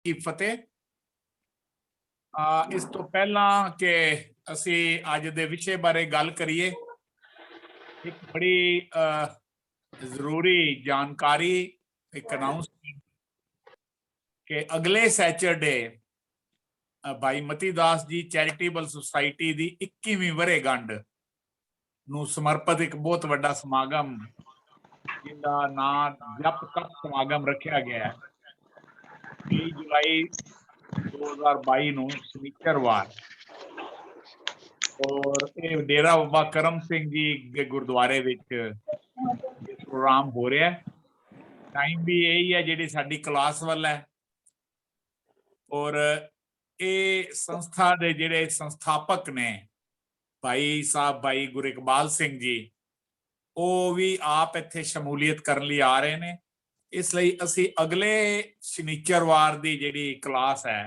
की फतेह। इस तो पहला कि असी अज दे विषय बारे गल करिए, एक बड़ी जरूरी जानकारी, एक अनाउंसमेंट कि अगले सैटरडे भाई मती दास जी चैरिटेबल सोसाइटी की 21वीं वर्षगांठ ਨੂੰ समर्पित एक बहुत बड़ा समागम जिसका नाम जप तप समागम रखा गया है 23 जुलाई 2022 ਨੂੰ शनिचरवार। और ये डेरा बाबा करम सिंह जी के गुरुद्वारे प्रोग्राम हो रहा है। टाइम भी यही है जी साडी क्लास वाल है। और ये संस्था के जिहड़े संस्थापक ने भाई साहब भाई गुरु इकबाल सिंह जी, वो भी आप इत्थे शमूलीयत करने लिए आ रहे हैं। इसलिए असी अगले शनिचरवार की जिहड़ी क्लास है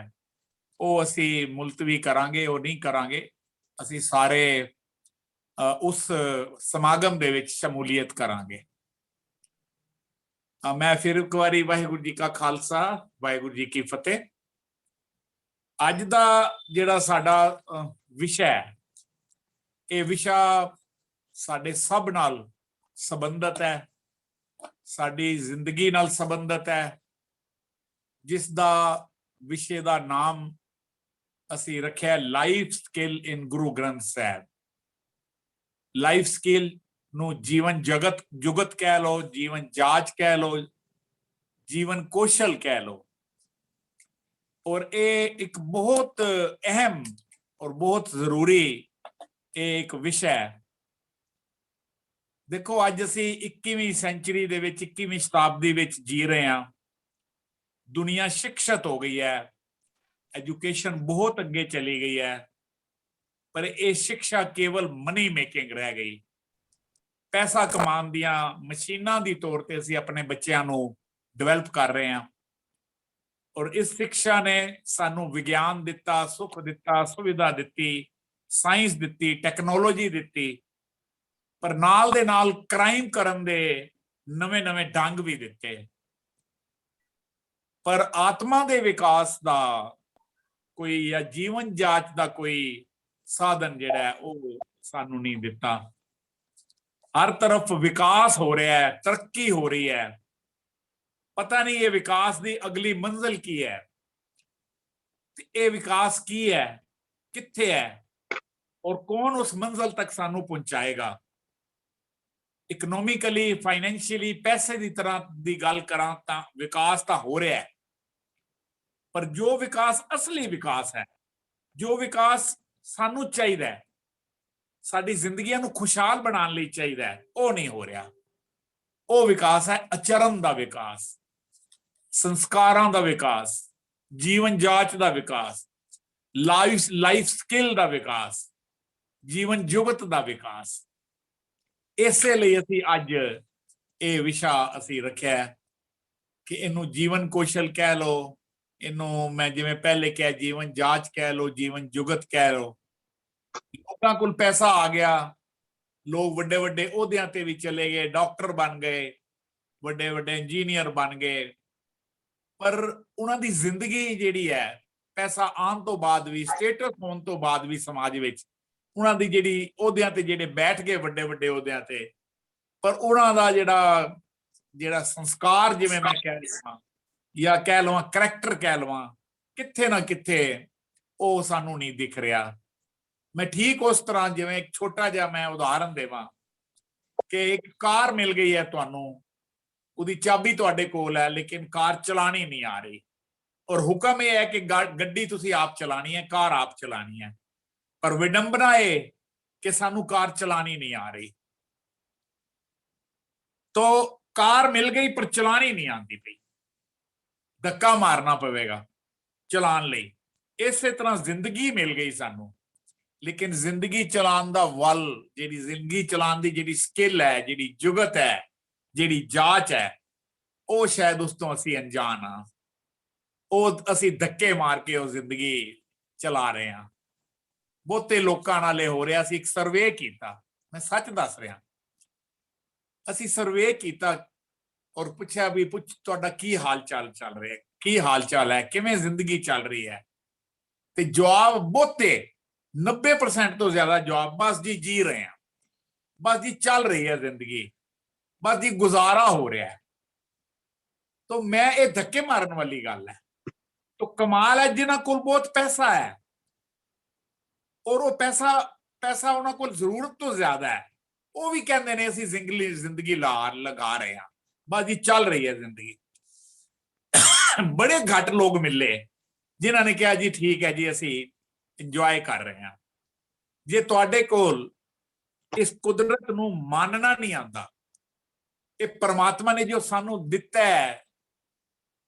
वो असी मुलतवी करांगे, वो नहीं करांगे। असी सारे उस समागम दे विच शमूलीयत करांगे। मैं फिर एक बारी वाहिगुरू जी का खालसा वाहिगुरू जी की फतेह। अज दा जिहड़ा साडा विषय है, ये विषय साडे सब नाल संबंधित है, साडी जिंदगी नाल संबंधित है, जिस दा विषय दा नाम असी रखिया life skill in Guru Granth साहब। लाइफ स्किल नू जीवन जगत जुगत कह लो, जीवन जाच कह लो, जीवन कौशल कह लो। और ये एक बहुत अहम और बहुत जरूरी एक विषय है। देखो अज असी 21वीं सेंचुरी दे विच 21वीं शताब्दी विच जी रहे हैं। दुनिया शिक्षित हो गई है, एजुकेशन बहुत अगे चली गई है, पर यह शिक्षा केवल मनी मेकिंग रह गई। पैसा कमान दियां मशीनां दी तौर ते असी अपने बच्चों को डिवेलप कर रहे हैं। और इस शिक्षा ने सानू विज्ञान दिता, सुख दिता, सुविधा दिती, साइंस दिती, टैक्नोलॉजी दिती, पर नाल दे नाल क्राइम करन दे नवे नवे ढंग भी दिते। पर आत्मा दे विकास दा कोई या जीवन जाच दा कोई साधन जिहड़ा है वो सानू नहीं दिता। हर तरफ विकास हो रहा है, तरक्की हो रही है, पता नहीं ये विकास की अगली मंजिल की है, ये विकास की है, कित्थे है और कौन उस मंजिल तक सानू पहुंचाएगा। इकोनॉमिकली फाइनेंशियली पैसे की तरह की गल करा तां विकास तो हो रहा है, पर जो विकास असली विकास है, जो विकास सानू चाहिए, साडी जिंदगियां नू खुशहाल बनाने लई चाहिए, वो नहीं हो रहा। वो विकास है आचरण का विकास, संस्कारां दा विकास, जीवन जाच का विकास, लाइफ स्किल का विकास, जीवन जुगत का विकास। इसे लिए असी अज ये विषय असी रखा कि इनू जीवन कौशल कह लो, इनू मैं जिवें पहले कहा जीवन जाच कह लो, जीवन जुगत कह लो। लोगों को पैसा आ गया, लोग वड्डे वड्डे ओहदियां ते भी चले गए, डॉक्टर बन गए, वड्डे वड्डे इंजीनियर बन गए, पर उन्हां दी जिंदगी जिहड़ी है पैसा आने तो बाद भी, स्टेटस होने तो बाद भी समाज विच उन्हां दी जिहड़ी ओहदियां ते जिहड़े बैठ गए वड्डे वड्डे ओहदियां ते, पर उन्हां दा जिहड़ा संस्कार जिवें मैं कह लवां या कह लवां करैक्टर कह लवां, कित्थे ना कित्थे वो सानू नहीं दिख रहा। मैं ठीक उस तरह जिवें एक छोटा जिहा मैं उदाहरण देवां कि एक कार मिल गई है तुहानू, उहदी चाबी तुहाडे कोल है, लेकिन कार चलानी नहीं आ रही, और हुक्म यह है कि गड्डी तुसी आप चलानी है, कार आप चलानी है, पर विडंबना है कि सानू कार चलानी नहीं आ रही। तो कार मिल गई पर चलानी नहीं आती पई, धक्का मारना पवेगा चलान लई। इसे तरह जिंदगी मिल गई सानू, लेकिन जिंदगी चलान दा वल, जिहड़ी जिंदगी चलान दी जिहड़ी स्किल है, जिहड़ी जुगत है, जिहड़ी जाच है, वो शायद उस तो असी अनजान हाँ। वो असी धक्के मार के वो जिंदगी चला रहे हैं। बहुते लोकां नाल हो रहा। असी एक सर्वे किया, मैं सच दस रहा, असी सर्वे किया और पूछा भी तुहाडा की हाल चाल चल रहा है, ਕੀ ਹਾਲ ਚਾਲ ਹੈ, ਕਿਵੇਂ ਜ਼ਿੰਦਗੀ ਚੱਲ ਰਹੀ ਹੈ, ਤੇ ਜਵਾਬ ਬਹੁਤੇ 90% ਤੋਂ ਜ਼ਿਆਦਾ ਜਵਾਬ ਬਸ ਜੀ ਜੀ ਰਹੇ ਆ, बस जी चल रही है जिंदगी, बस जी गुजारा हो रहा है। तो मैं ये धक्के मारन वाली गल है। तो कमाल है जिन्हां कोल बहुत पैसा है और वो पैसा पैसा उन्हां कोल जरूरत तो ज्यादा है, वो भी कहते हैं असीं जिंदगी लगा रहे हैं, बस जी चल रही है जिंदगी। बड़े घट लोग मिले जिन्हां ने कहा जी ठीक है जी असीं इंजॉय कर रहे हैं। जे तुहाडे कोल इस कुदरत नूं मानना नहीं आता, ये परमात्मा ने जो सानू दिता है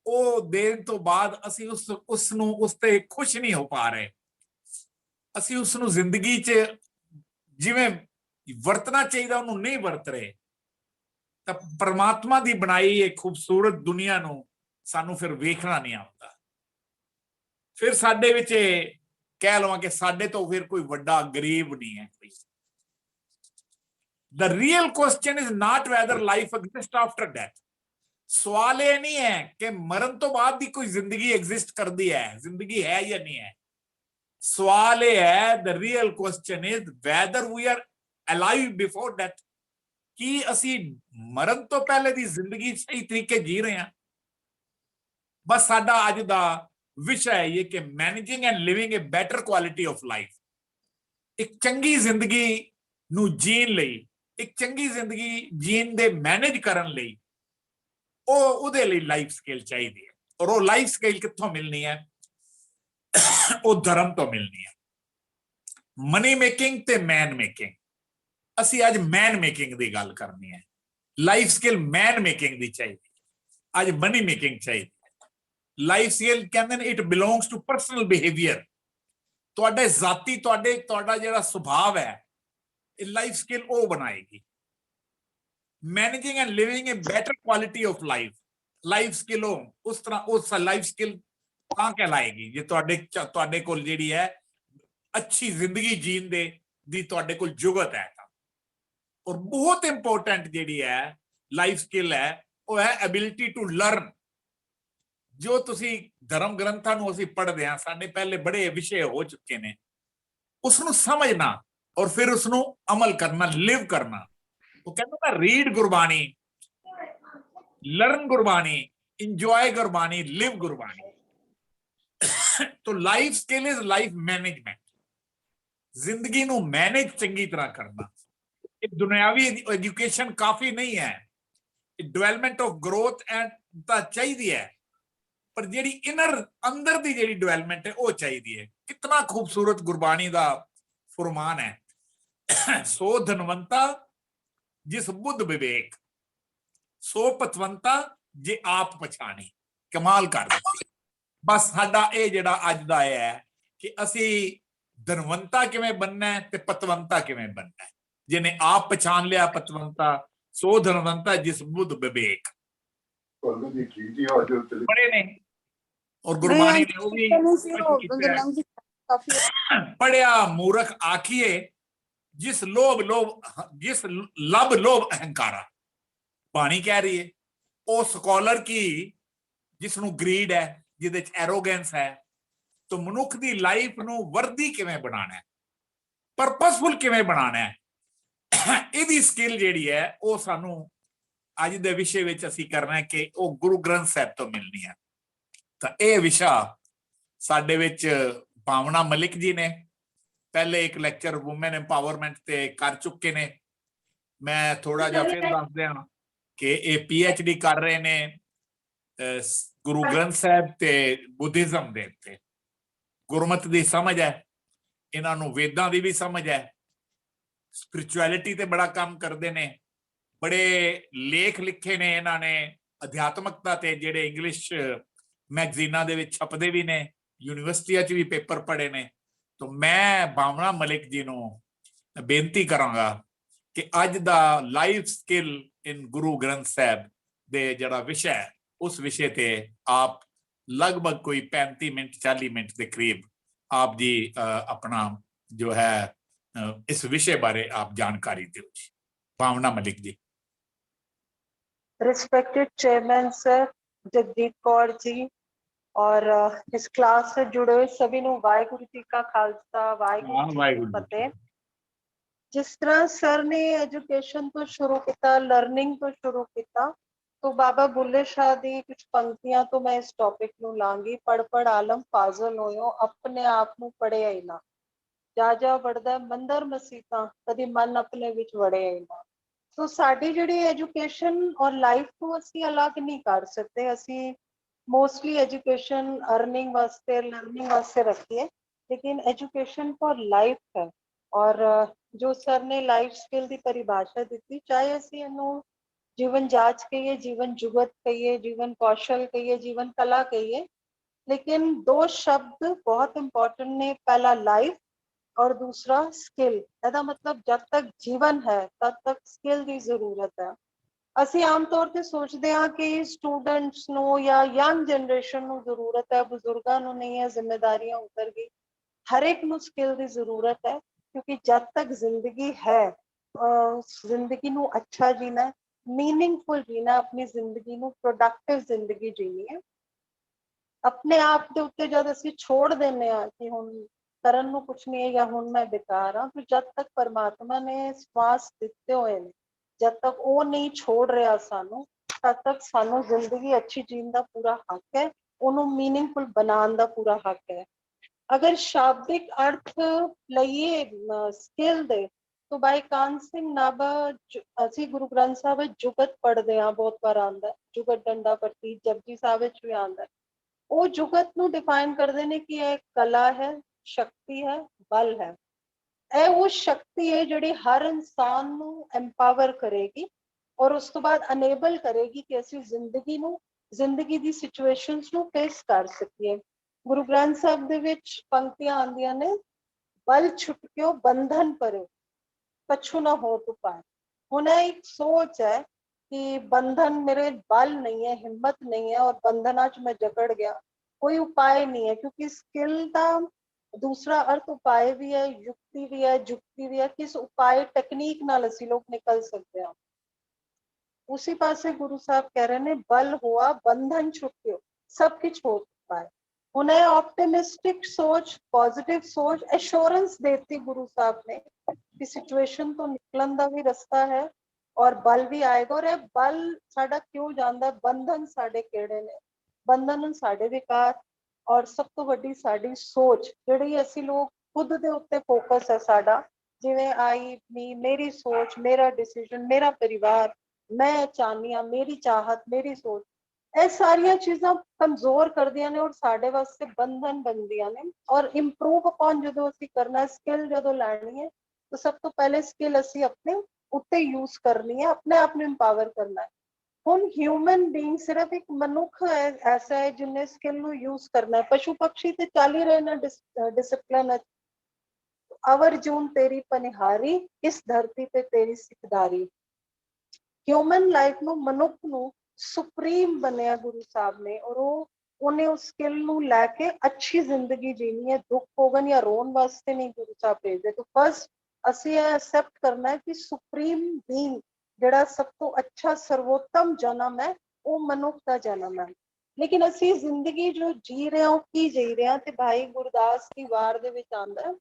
वो देण तो बाद असीं उस ते खुश नहीं हो पा रहे, असीं उसनूं जिंदगी च जिवें वरतना चाहिए उन्होंने नहीं वरत रहे, तो परमात्मा की बनाई एक खूबसूरत दुनिया नूं सानू फिर वेखना नहीं आता। फिर साडे विच कह लवां कि साडे तो फिर कोई वड्डा गरीब नहीं है कोई। The real question is not whether life exists after death. सवाल ये नहीं है कि मरण तो बाद भी कोई जिंदगी एग्जिस्ट कर दी है, जिंदगी है या नहीं है। सवाल ये है, the real question is whether we are alive before death. कि असी मरण तो पहले दी जिंदगी सही तरीके जी रहे हैं। बस साडा अज दा विषय है ये कि managing and living a better quality of life, एक चंगी जिंदगी नू जीण लई, एक चंगी जिंदगी जीन दे मैनेज करन लई ਉਹਦੇ ਲਈ ਲਾਈਫ ਸਕਿੱਲ ਚਾਹੀਦੀ ਹੈ। ਔਰ ਉਹ ਲਾਈਫ ਸਕਿੱਲ ਕਿੱਥੋਂ ਮਿਲਣੀ ਹੈ? ਉਹ ਧਰਮ ਤੋਂ ਮਿਲਣੀ ਹੈ। ਮਨੀ ਮੇਕਿੰਗ ਤੇ ਮੈਨ ਮੇਕਿੰਗ, ਅਸੀਂ ਅੱਜ ਮੈਨ ਮੇਕਿੰਗ ਦੀ ਗੱਲ ਕਰਨੀ ਹੈ। ਲਾਈਫ ਸਕਿੱਲ ਮੈਨ ਮੇਕਿੰਗ ਦੀ ਚਾਹੀਦੀ, ਅੱਜ ਮਨੀ ਮੇਕਿੰਗ ਚਾਹੀਦੀ ਹੈ। ਲਾਈਫ ਸਕਿੱਲ ਕਹਿੰਦੇ ਨੇ it belongs to personal behaviour, ਤੁਹਾਡੇ ਜ਼ਾਤੀ ਤੁਹਾਡਾ ਜਿਹੜਾ ਸੁਭਾਅ ਹੈ ਇਹ ਲਾਈਫ ਸਕਿੱਲ ਉਹ ਬਣਾਏਗੀ। Managing and living a better quality of life, life skill उस तरह उस लाइफ स्किल तां कहलाएगी जे तुहाडे कोल जिहड़ी है अच्छी जिंदगी जीण दी तुहाडे कोल जुगत है। और बहुत इंपोर्टेंट जिहड़ी है लाइफ स्किल है वो है एबिलिटी टू लर्न। जो तुसी धर्म ग्रंथां नूं असीं पढ़दे हां, साडे पहले बड़े विषय हो चुके ने, उसनूं समझना और फिर उसनूं अमल करना, लिव करना। वो कहते ना read Gurbani, learn Gurbani, enjoy Gurbani, live Gurbani. तो life skill is life management, जिंदगी नू मैनेज चंगी तरह करना। दुनियावी एजुकेशन काफी नहीं है, डेवलपमेंट ऑफ ग्रोथ एंड ता चाहिए है, पर जेडी इनर अंदर दी जेडी डेवलपमेंट है वो चाहिए है। कितना खूबसूरत गुरबाणी दा फरमान है, सो धनवंता जिस बुद्ध विवेक, सो पतवंता जे आप पछाणी। कमाल कर दी। बस साडा ये जिहड़ा अज दा है कि असी धनवंता किवें बनना है ते पतवंता किवें बनना है। जिन्हें आप पछाण लिया पतवंता, सो धनवंता जिस बुद्ध विवेक। बड़े ने और गुरबाणी ने वो भी पढ़िया मूर्ख आखिए जिस जिस लब लोभ अहंकारा। बाणी कह रही है वो स्कॉलर की जिसनों ग्रीड है, जिहदे च एरोगेंस है। तो मनुख दी लाइफ नूं वर्दी किवें बनाना है, परपसफुल किवें बनाना है, इहदी स्किल जिहड़ी है वो सानू अज दे विषय विच असीं करना है कि वो गुरु ग्रंथ साहिब तो मिलनी है। तो यह विषय साडे विच भावना मलिक जी ने पहले एक लैक्चर वुमेन एम्पावरमेंट ते कर चुके ने। मैं थोड़ा जा फिर दस दिया कि ये PhD कर रहे ने गुरु ग्रंथ साहिब ते बुद्धिज्म दे उत्ते। गुरमत दी समझ है, इन्हां नूं वेदां दी भी समझ है, स्पिरिचुअलिटी ते बड़ा काम करते ने। बड़े लेख लिखे ने इन्हां ने अध्यात्मकता ते, जेड़े इंग्लिश मैगजीनां दे विच छपदे भी ने, यूनिवर्सिटियां च भी पेपर पढ़े ने। तो मैं भावना मलिक जी नूं बेनती करांगा कि अज दा life skill in Guru Granth Sahib दे जिहड़ा विषय है उस विषय ते आप लगभग कोई 35 मिनट 40 मिनट के करीब आप जी अपना जो है इस विषय बारे आप जानकारी दो जी। भावना Malik ji. Respected Chairman Sir, Jagdeep Kaur ji, और इस क्लास से जुड़े हुए सभी ਨੂੰ ਵਾਹਿਗੁਰੂ ਜੀ ਕਾ ਖਾਲਸਾ ਵਾਹਿਗुरू जी की फतेह। जिस तरह सर ने एजुकेशन तो शुरू किया, लर्निंग तो शुरू किया, तो बाबा बुल्ले शाह दी कुछ पंक्तियां तो मैं इस टॉपिक ਨੂੰ ਲਾਂਗੀ। पढ़ पढ़ आलम फाजल होयो, अपने आप ਨੂੰ ਪੜਿਆ ਹੀ ਨਾ। ਜਾ ਜਾ ਵੜਦਾ ਮੰਦਰ ਮਸੀਤਾਂ, ਕਦੀ ਮਨ ਆਪਣੇ ਵਿੱਚ ਵੜਿਆ ਹੀ ਨਾ। ਸੋ ਸਾਡੀ ਜਿਹੜੀ ਐਜੂਕੇਸ਼ਨ ਔਰ ਲਾਈਫ ਨੂੰ ਅਸੀਂ ਅਲੱਗ ਨਹੀਂ ਕਰ ਸਕਦੇ। ਅਸੀਂ मोस्टली एजुकेशन अर्निंग वास्ते, लर्निंग वास्ते रखी है, लेकिन एजुकेशन फॉर लाइफ है। और जो सर ने लाइफ स्किल की परिभाषा दी, चाहे ਅਸੀਂ ਇਹਨੂੰ जीवन जाच कहिए, जीवन जुगत कहिए, जीवन कौशल कहिए, जीवन कला कहिए, लेकिन दो शब्द बहुत इंपॉर्टेंट ने। पहला लाइफ और दूसरा स्किल। ਇਹਦਾ मतलब जब तक जीवन है तब तक स्किल की जरूरत है। ਅਸੀਂ ਆਮ ਤੌਰ ਤੇ ਸੋਚਦੇ ਹਾਂ ਕਿ ਸਟੂਡੈਂਟਸ ਨੂੰ ਜਾਂ ਯੰਗ ਜਨਰੇਸ਼ਨ ਨੂੰ ਜ਼ਰੂਰਤ ਹੈ, ਬਜ਼ੁਰਗਾਂ ਨੂੰ ਨਹੀਂ ਹੈ, ਜ਼ਿੰਮੇਵਾਰੀਆਂ ਉਤਰ ਗਈ। ਹਰ ਇੱਕ ਨੂੰ ਸਕਿੱਲ ਦੀ ਜ਼ਰੂਰਤ ਹੈ, ਕਿਉਂਕਿ ਜਦ ਤੱਕ ਜ਼ਿੰਦਗੀ ਹੈ, ਜ਼ਿੰਦਗੀ ਨੂੰ ਅੱਛਾ ਜੀਣਾ, मीनिंगफुल जीना, अपनी जिंदगी ਨੂੰ ਪ੍ਰੋਡਕਟਿਵ ਜ਼ਿੰਦਗੀ ਜੀਣੀ ਹੈ। ਆਪਣੇ ਆਪ ਦੇ ਉੱਤੇ ਜਦ ਅਸੀਂ ਛੋੜ ਦਿੰਦੇ ਹਾਂ ਕਿ ਹੁਣ ਕਰਨ ਨੂੰ ਕੁਛ ਨਹੀਂ ਹੈ ਜਾਂ ਹੁਣ ਮੈਂ ਬੇਕਾਰ ਹਾਂ, ਫਿਰ ਜਦ ਤੱਕ ਪਰਮਾਤਮਾ ਨੇ ਸਵਾਸ ਦਿੱਤੇ ਹੋਏ ਨੇ, जब तक वो नहीं छोड़ रहा सानू, तब तक सानू जिंदगी अच्छी जीने का पूरा हक है, उन्होंने मीनिंगफुल बनाने का पूरा हक है। अगर शाब्दिक अर्थ लईए स्किल दे, तो भाई कान सिंह नाभा असी गुरु ग्रंथ साहब जुगत पढ़ते हैं, बहुत बार आंदा जुगत डंडा पट्टी, जपजी साहब भी आंदा। वो जुगत नू डिफाइन करते हैं कि यह कला है, शक्ति है, बल है। ਇਹ ਉਹ ਸ਼ਕਤੀ ਹੈ ਜਿਹੜੀ ਹਰ ਇਨਸਾਨ ਨੂੰ ਐਮਪਾਵਰ ਕਰੇਗੀ ਔਰ ਉਸ ਤੋਂ ਬਾਅਦ ਅਨੇਬਲ ਕਰੇਗੀ ਕਿ ਅਸੀਂ ਜ਼ਿੰਦਗੀ ਦੀ ਸਿਚੁਏਸ਼ਨਸ ਨੂੰ ਫੇਸ ਕਰ ਸਕੀਏ। ਗੁਰੂ ਗ੍ਰੰਥ ਸਾਹਿਬ ਦੇ ਵਿੱਚ ਪੰਕਤੀਆਂ ਆਉਂਦੀਆਂ ਨੇ, ਬਲ ਛੁਟਕਿਓ ਬੰਧਨ ਪਰੇ, ਕਛੂ ਨਾ ਹੋ ਤੁਪਾਏ। ਹੁਣ ਇਹ ਇੱਕ ਸੋਚ ਹੈ ਕਿ ਬੰਧਨ, ਮੇਰੇ ਬਲ नहीं है, हिम्मत नहीं है और बंधना च मैं जकड़ गया, कोई उपाय नहीं है। क्योंकि स्किल का दूसरा अर्थ उपाय भी है, युक्ति भी है, जुक्ति भी है। किस उपाय टेक्निक नाल असी लोग निकल सकते हैं, उसी पासे गुरु साहब कह रहे ने बल हुआ बंधन छुट्यो, सब कुछ हो चुका है। उन्हें ऑप्टिमिस्टिक सोच, पॉजिटिव सोच, एश्योरेंस देती गुरु साहब ने कि सिचुएशन तो निकलन का भी रास्ता है और बल भी आएगा। और बल साडा क्यों जांदा, बंधन साडे केड़े ने, बंधन साडे विकार और सब तो वड्डी साडी सोच, जिहड़ी असी लोग खुद दे उत्ते फोकस है साडा, जिवें आई मी, मेरी सोच, मेरा डिसीजन, मेरा परिवार, मैं चाहनी हाँ, मेरी चाहत, मेरी सोच, ਇਹ ਸਾਰੀਆਂ ਚੀਜ਼ਾਂ ਕਮਜ਼ੋਰ ਕਰਦੀਆਂ ਨੇ ਔਰ ਸਾਡੇ ਵਾਸਤੇ ਬੰਧਨ ਬਣਦੀਆਂ ਨੇ। ਔਰ ਇੰਪਰੂਵ ਅਪਨ ਜਦੋਂ ਅਸੀਂ ਕਰਨਾ, ਸਕਿੱਲ ਜਦੋਂ ਲੈਣੀ ਹੈ, ਤਾਂ ਸਭ ਤੋਂ ਪਹਿਲੇ ਸਕਿੱਲ ਅਸੀਂ ਆਪਣੇ ਉੱਤੇ ਯੂਜ਼ ਕਰਨੀ ਹੈ, ਆਪਣੇ ਆਪ ਨੂੰ ਇੰਪਾਵਰ ਕਰਨਾ ਹੈ। ਹੁਣ ਹਿਊਮਨ ਬੀਇੰਗ ਸਿਰਫ ਇੱਕ ਮਨੁੱਖ ਐਸਾ ਹੈ ਜਿਹਨੇ ਸਕਿੱਲ ਨੂੰ ਯੂਜ਼ ਕਰਨਾ ਹੈ। ਪਸ਼ੂ ਪਕਸ਼ੀ ਤੇ ਚੱਲ ਹੀ ਰਹੇ ਨੇ ਡਿਸਪਲਿਨ। ਅਵਰ ਜੂਨ ਤੇਰੀ ਪਨਿਹਾਰੀ, ਇਸ ਧਰਤੀ ਤੇ ਤੇਰੀ ਸਿਕਦਾਰੀ। ਹਿਊਮਨ ਲਾਈਫ ਨੂੰ, ਮਨੁੱਖ ਨੂੰ सुप्रीम बनया गुरु साहब ने, और उन्हें उस स्किल नू लैके अच्छी जिंदगी जीनी है। दुख भोगन या रोन वास्ते नहीं गुरु साहब भेजते। तो फर्स्ट असी एक्सेप्ट करना है कि सुप्रीम बीइंग जिहड़ा सब तो अच्छा सर्वोत्तम जन्म है, वो मनुख का जन्म है। लेकिन असी जिंदगी जो जी रहे हैं, की जी रहे हैं, ते भाई गुरदास की वार दे विच आंदा है,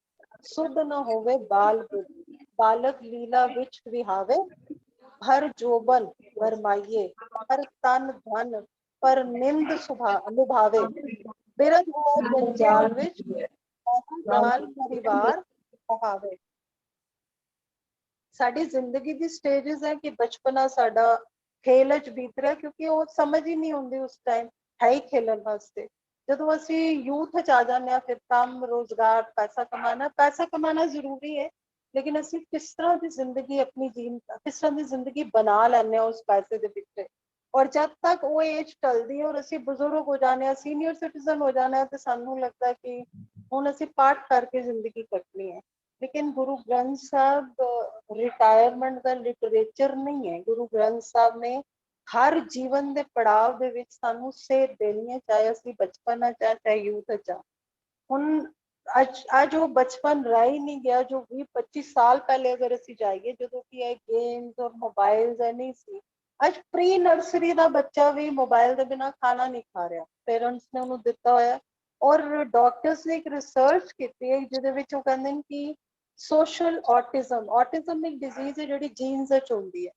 सुध न होवे बाल बुध, बालक लीला विच विहावे, हर जोबन भरमाइए, हर तन धन पर निंद लुभावे, बिरध हो जंजाल विच, जाल परिवार कहावे। साडी जिंदगी दी स्टेजेस है कि बचपना साडा खेल च बीत रहा, क्योंकि वो समझ ही नहीं होंदी उस टाइम, है ही खेलन वास्ते। जदों असी यूथ च आ जाने, फिर काम रोजगार, पैसा कमाना जरूरी है, लेकिन असी किस तरह की जिंदगी अपनी किस तरह की जिंदगी बना लैने उस पैसे दे पिछे। और जब तक वो एज टलदी है और असी बुजुर्ग हो जाने, सीनियर सिटीजन हो जाना, तो सानू लगता है कि हुण असी पाठ करके जिंदगी कटनी है। लेकिन गुरु ग्रंथ साहब रिटायरमेंट का लिटरेचर नहीं है। गुरु ग्रंथ साहब ने हर जीवन के पड़ाव दे विच सानू सेध देनी है, चाहे असी बचपन है, चाहे यूथ है। हुण आज वो बचपन रह ही नहीं गया जो 20-25 साल पहले अगर असी जाइए, जो कि गेम्स और मोबाइल्स नहीं सी, ਅੱਜ ਪ੍ਰੀ ਨਰਸਰੀ ਦਾ ਬੱਚਾ ਵੀ ਮੋਬਾਈਲ ਦੇ ਬਿਨਾ ਖਾਣਾ ਨਹੀਂ ਖਾ ਰਿਹਾ, ਪੇਰੈਂਟਸ ਨੇ ਉਹਨੂੰ ਦਿੱਤਾ ਹੋਇਆ। ਔਰ ਡਾਕਟਰਸ ਨੇ ਇੱਕ ਰਿਸਰਚ ਕੀਤੀ ਹੈ ਜਿਹਦੇ ਵਿੱਚ ਉਹ ਕਹਿੰਦੇ ਨੇ ਕਿ ਸੋਸ਼ਲ ਔਟਿਜ਼ਮ ਇੱਕ ਡਿਜ਼ੀਜ਼ ਹੈ ਜਿਹੜੀ ਜੀਨਸ ਵਿੱਚ ਹੁੰਦੀ ਹੈ,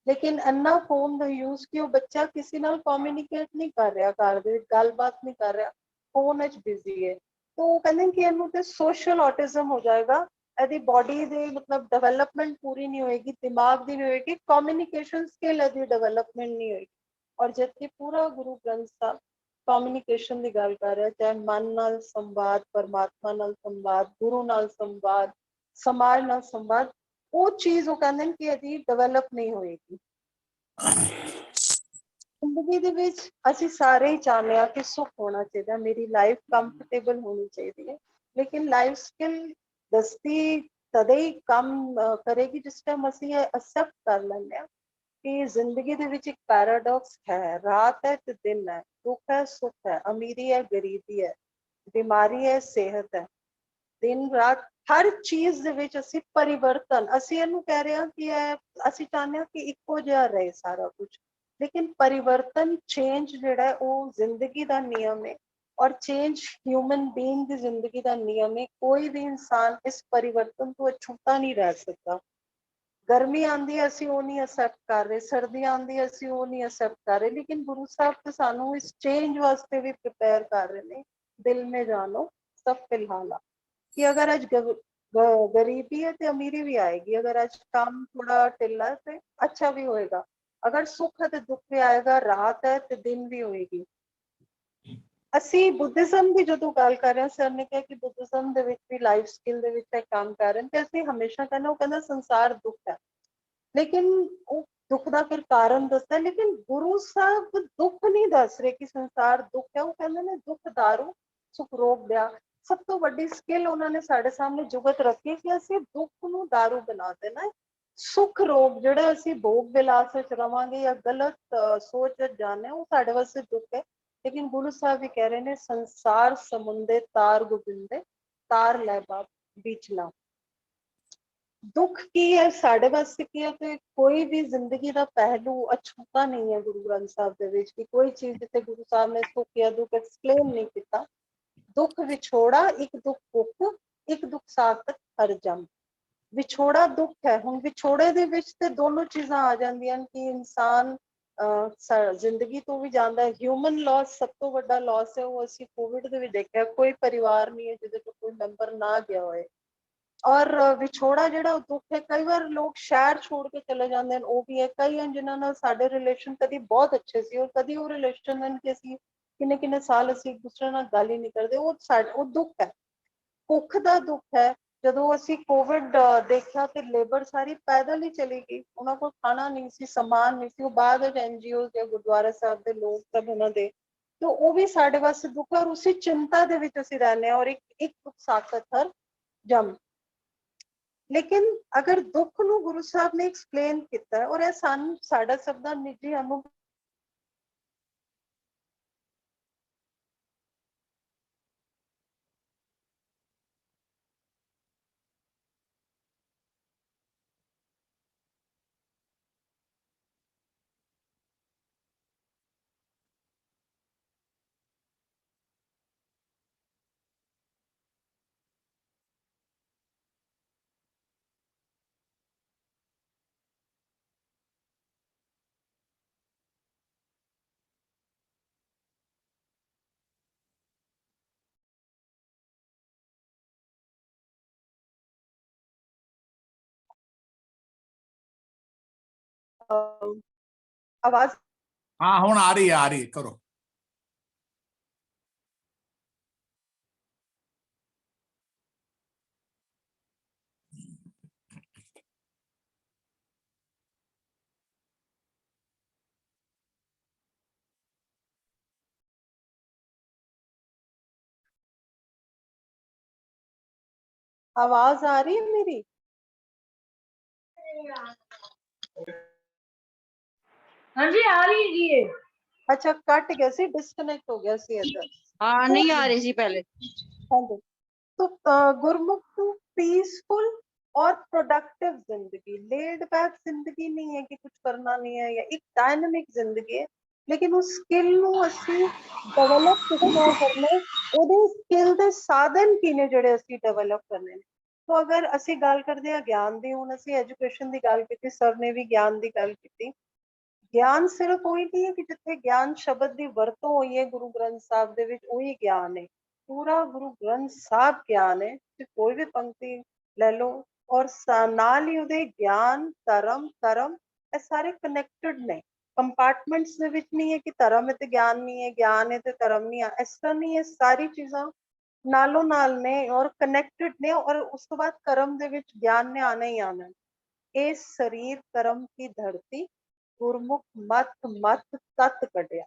ਲੇਕਿਨ ਇੰਨਾ ਫੋਨ ਦਾ ਯੂਜ਼ ਕਿ ਉਹ ਬੱਚਾ ਕਿਸੇ ਨਾਲ ਕਮਿਊਨੀਕੇਟ ਨਹੀਂ ਕਰ ਰਿਹਾ, ਘਰ ਦੇ ਵਿੱਚ ਗੱਲਬਾਤ ਨਹੀਂ ਕਰ ਰਿਹਾ, ਫੋਨ ਵਿੱਚ ਬਿਜ਼ੀ ਹੈ। ਤਾਂ ਉਹ ਕਹਿੰਦੇ ਕਿ ਇਹਨੂੰ ਤੇ ਸੋਸ਼ਲ ਔਟਿਜ਼ਮ ਹੋ ਜਾਏਗਾ, ਇਹਦੀ ਬੋਡੀ ਦੀ ਮਤਲਬ ਡਿਵੈਲਪਮੈਂਟ ਪੂਰੀ ਨਹੀਂ ਹੋਏਗੀ, ਦਿਮਾਗ ਦੀ ਨਹੀਂ ਹੋਏਗੀ, ਕਮਿਊਨੀਕੇਸ਼ਨ ਸਕਿੱਲ ਇਹਦੀ ਡਿਵੈਲਪਮੈਂਟ ਨਹੀਂ ਹੋਏਗੀ। ਔਰ ਜਦਕਿ ਪੂਰਾ ਗੁਰੂ ਗ੍ਰੰਥ ਸਾਹਿਬ ਕਮਿਊਨੀਕੇਸ਼ਨ ਦੀ ਗੱਲ ਕਰ ਰਿਹਾ, ਚਾਹੇ ਮਨ ਨਾਲ ਸੰਵਾਦ, ਪਰਮਾਤਮਾ ਨਾਲ ਸੰਵਾਦ, ਗੁਰੂ ਨਾਲ ਸੰਵਾਦ, ਸਮਾਜ ਨਾਲ ਸੰਵਾਦ, ਉਹ ਚੀਜ਼ ਉਹ ਕਹਿੰਦੇ ਨੇ ਕਿ ਇਹਦੀ ਡਿਵੈਲਪ ਨਹੀਂ ਹੋਏਗੀ। ਜ਼ਿੰਦਗੀ ਦੇ ਵਿੱਚ ਅਸੀਂ ਸਾਰੇ ਹੀ ਚਾਹੁੰਦੇ ਹਾਂ ਕਿ ਸੁੱਖ ਹੋਣਾ ਚਾਹੀਦਾ, ਮੇਰੀ ਲਾਈਫ ਕੰਫਰਟੇਬਲ ਹੋਣੀ ਚਾਹੀਦੀ ਹੈ, ਲੇਕਿਨ ਲਾਈਫ ਸਕਿੱਲ ਦਸਤੀ ਤਦੇ ਹੀ ਕੰਮ ਕਰੇਗੀ ਜਿਸ ਟਾਈਮ ਅਸੀਂ ਇਹ ਐਕਸੈਪਟ ਕਰ ਲੈਂਦੇ ਹਾਂ ਕਿ ਜ਼ਿੰਦਗੀ ਦੇ ਵਿੱਚ ਇੱਕ ਪੈਰਾਡੌਕਸ ਹੈ, ਰਾਤ ਹੈ ਤੇ ਦਿਨ ਹੈ, ਦੁੱਖ ਹੈ ਸੁੱਖ ਹੈ, ਅਮੀਰੀ ਹੈ ਗਰੀਬੀ ਹੈ, ਬਿਮਾਰੀ ਹੈ ਸਿਹਤ ਹੈ, ਦਿਨ ਰਾਤ ਹਰ ਚੀਜ਼ ਦੇ ਵਿੱਚ ਅਸੀਂ ਪਰਿਵਰਤਨ, ਅਸੀਂ ਇਹਨੂੰ ਕਹਿ ਰਹੇ ਹਾਂ ਕਿ ਇਹ ਅਸੀਂ ਚਾਹੁੰਦੇ ਹਾਂ ਕਿ ਇੱਕੋ ਜਿਹਾ ਰਹੇ ਸਾਰਾ ਕੁਝ, ਲੇਕਿਨ ਪਰਿਵਰਤਨ ਚੇਂਜ ਜਿਹੜਾ ਹੈ ਉਹ ਜ਼ਿੰਦਗੀ ਦਾ ਨਿਯਮ ਹੈ, ਔਰ ਚੇਂਜ ਹਿਊਮਨ ਬੀਇੰਗ ਦੀ ਜ਼ਿੰਦਗੀ ਦਾ ਨਿਯਮ ਹੈ। ਕੋਈ ਵੀ ਇਨਸਾਨ ਇਸ ਪਰਿਵਰਤਨ ਤੋਂ ਅਛੂਤਾ ਨਹੀਂ ਰਹਿ ਸਕਦਾ। ਗਰਮੀ ਆਂਦੀ ਹੈ ਅਸੀਂ ਉਹ ਨਹੀਂ ਐਕਸੈਪਟ ਕਰ ਰਹੇ, ਸਰਦੀ ਆਂਦੀ ਹੈ ਅਸੀਂ ਉਹ ਨਹੀਂ ਐਕਸੈਪਟ ਕਰ ਰਹੇ, ਲੇਕਿਨ ਗੁਰੂ ਸਾਹਿਬ ਤੇ ਸਾਨੂੰ ਇਸ ਚੇਂਜ ਵਾਸਤੇ ਵੀ ਪ੍ਰਿਪੇਅਰ ਕਰ ਰਹੇ ਨੇ। ਦਿਲ में जानो सब फिलहाल कि अगर आज गरीबी है तो अमीरी भी आएगी, अगर आज काम थोड़ा ढिला है तो अच्छा भी होएगा, अगर सुख है तो दुख भी आएगा, रात है तो दिन भी होएगी। ਅਸੀਂ ਬੁੱਧਿਜ਼ਮ ਦੀ ਜਦੋਂ ਗੱਲ ਕਰ ਰਹੇ ਹਾਂ, ਸਰ ਨੇ ਕਿਹਾ ਕਿ ਬੁੱਧਿਜ਼ਮ ਦੇ ਵਿੱਚ ਵੀ ਲਾਈਫ ਸਕਿੱਲ ਦੇ ਵਿੱਚ ਇਹ ਕੰਮ ਕਰ ਰਹੇ ਨੇ, ਤੇ ਅਸੀਂ ਹਮੇਸ਼ਾ ਕਹਿੰਦੇ, ਉਹ ਕਹਿੰਦਾ ਸੰਸਾਰ ਦੁੱਖ ਹੈ, ਲੇਕਿਨ ਉਹ ਦੁੱਖ ਦਾ ਫਿਰ ਕਾਰਨ ਦੱਸਦਾ, ਲੇਕਿਨ ਗੁਰੂ ਸਾਹਿਬ ਦੁੱਖ ਨਹੀਂ ਦੱਸ ਰਹੇ ਕਿ ਸੰਸਾਰ ਦੁੱਖ ਹੈ, ਉਹ ਕਹਿੰਦੇ ਨੇ ਦੁੱਖ ਦਾਰੂ ਸੁਖ ਰੋਗ ਦਿਆ। ਸਭ ਤੋਂ ਵੱਡੀ ਸਕਿੱਲ ਉਹਨਾਂ ਨੇ ਸਾਡੇ ਸਾਹਮਣੇ ਜੁਗਤ ਰੱਖੀ ਕਿ ਅਸੀਂ ਦੁੱਖ ਨੂੰ ਦਾਰੂ ਬਣਾ ਦੇਣਾ, ਸੁਖ ਰੋਗ ਜਿਹੜਾ ਅਸੀਂ ਭੋਗ ਵਿਲਾਸ ਵਿੱਚ ਰਵਾਂਗੇ ਜਾਂ ਗਲਤ ਸੋਚ ਵਿੱਚ ਜਾਣੇ, ਉਹ ਸਾਡੇ ਵਾਸਤੇ ਦੁੱਖ ਹੈ। लेकिन गुरु साहब भी कह रहे हैं संसार समुंदे तार गोबिंदे तार लै बाप बीचना। दुख की है साढ़े वास्ते की है कि कोई भी जिंदगी का पहलू अछूता नहीं है गुरु ग्रंथ साहब दे विच कि कोई चीज जिथे गुरु साहब ने सुख या दुख एक्सप्लेन नहीं किया। दुख विछोड़ा एक दुख भुख एक दुख सार्थक हर जम। विछोड़ा दुख है, हुण विछोड़े दे विच ते दोनों चीज़ां आ जांदियां कि इंसान जिंदगी तो भी जाता है। ह्यूमन लॉस सब तो बड़ा लॉस है, वो असी कोविड दे विच देखिया, कोई परिवार नहीं है जिहदे कोई मैंबर ना गया होए। और विछोड़ा जिहड़ा दुख है, कई बार लोग शहर छोड़ के चले जाते हैं, वो भी है। कई हैं जिन्हां नाल साडे रिलेशन कदी बहुत अच्छे सी और कदी वो रिलेशन हैं कि असी किन्ने किन्ने साल असी एक दूसरे नाल गल ही नहीं करते, वो दुख है। भुख दा दुख है, ਜਦੋਂ ਅਸੀਂ ਕੋਵਿਡ ਦੇਖਿਆ ਤੇ ਲੇਬਰ ਸਾਰੀ ਪੈਦਲ ਹੀ ਚਲੀ ਗਈ, ਉਹਨਾਂ ਕੋਲ ਖਾਣਾ ਨਹੀਂ ਸੀ, ਸਮਾਨ ਨਹੀਂ ਸੀ, ਉਹ ਬਾਅਦ ਵਿੱਚ ਐਨਜੀਓ ਤੇ ਗੁਰਦੁਆਰਾ ਸਾਹਿਬ ਦੇ ਲੋਕ ਸਭ ਉਹਨਾਂ ਦੇ, ਤੇ ਉਹ ਵੀ ਸਾਡੇ ਵਾਸਤੇ ਦੁੱਖ ਹੈ। ਔਰ ਉਸੇ ਚਿੰਤਾ ਦੇ ਵਿੱਚ ਅਸੀਂ ਰਹਿੰਦੇ ਹਾਂ, ਔਰ ਇੱਕ ਦੁੱਖ ਸਾਖਤ ਹਰ ਜਮ। ਲੇਕਿਨ ਅਗਰ ਦੁੱਖ ਨੂੰ ਗੁਰੂ ਸਾਹਿਬ ਨੇ ਐਕਸਪਲੇਨ ਕੀਤਾ ਹੈ, ਔਰ ਇਹ ਸਾਨੂੰ ਸਾਡਾ ਸਭ ਦਾ ਨਿੱਜੀ ਅਨੁਭਵ आवाज हाँ हुण आ रही है करो। आवाज आ रही है मेरी? हाँ जी आ रही है जी ये। अच्छा कट गया सी, डिस्कनेक्ट हो गया सी इधर। हाँ नहीं आ रही थी पहले। हाँ जी, तो गुरमुख पीसफुल और प्रोडक्टिव जिंदगी, लेड बैक जिंदगी नहीं है कि कुछ करना नहीं है, या एक डायनामिक जिंदगी है, लेकिन उस स्किल ਨੂੰ ਅਸੀਂ ਡਿਵੈਲਪ ਕਿਸ ਤਰ੍ਹਾਂ ਕਰਨਾ ਹੈ, ਉਹਦੇ ਸਕਿੱਲ ਦੇ ਸਾਧਨ ਕੀ ਨੇ ਜਿਹੜੇ ਅਸੀਂ ਡਿਵੈਲਪ ਕਰਨੇ ਨੇ। तो अगर ਅਸੀਂ ਗੱਲ ਕਰਦੇ ਹਾਂ ਗਿਆਨ ਦੀ, ਹੁਣ ਅਸੀਂ ਐਜੂਕੇਸ਼ਨ ਦੀ ਗੱਲ ਕੀਤੀ, ਸਰ ਨੇ ਵੀ ਗਿਆਨ ਦੀ ਗੱਲ ਕੀਤੀ। ਗਿਆਨ ਸਿਰਫ ਉਹੀ ਨਹੀਂ ਹੈ ਕਿ ਜਿੱਥੇ ਗਿਆਨ ਸ਼ਬਦ ਦੀ ਵਰਤੋਂ ਹੋਈ ਹੈ ਗੁਰੂ ਗ੍ਰੰਥ ਸਾਹਿਬ ਦੇ ਵਿੱਚ, ਉਹੀ ਗਿਆਨ ਹੈ। ਪੂਰਾ ਗੁਰੂ ਗ੍ਰੰਥ ਸਾਹਿਬ ਗਿਆਨ ਹੈ, ਤੇ ਕੋਈ ਵੀ ਪੰਕਤੀ ਲੈ ਲਓ, ਔਰ ਨਾਲ ਹੀ ਉਹਦੇ ਗਿਆਨ, ਧਰਮ, ਕਰਮ, ਇਹ ਸਾਰੇ ਕਨੈਕਟਡ ਨੇ। ਕੰਪਾਰਟਮੈਂਟਸ ਦੇ ਵਿੱਚ ਨਹੀਂ ਹੈ ਕਿ ਧਰਮ ਹੈ ਤੇ ਗਿਆਨ ਨਹੀਂ ਹੈ, ਗਿਆਨ ਹੈ ਤੇ ਧਰਮ ਨਹੀਂ ਹੈ, ਇਸ ਤਰ੍ਹਾਂ ਨਹੀਂ ਹੈ। ਸਾਰੀ ਚੀਜ਼ਾਂ ਨਾਲੋਂ ਨਾਲ ਨੇ ਔਰ ਕਨੈਕਟਡ ਨੇ, ਔਰ ਉਸ ਤੋਂ ਬਾਅਦ ਕਰਮ ਦੇ ਵਿੱਚ ਗਿਆਨ ਨੇ ਆਣਾ ਹੀ ਆਣਾ। ਇਹ ਸਰੀਰ ਕਰਮ ਕੀ ਧਰਤੀ, ਗੁਰਮੁਖ ਮਤ ਮਤ ਤਤ ਕੱਢਿਆ।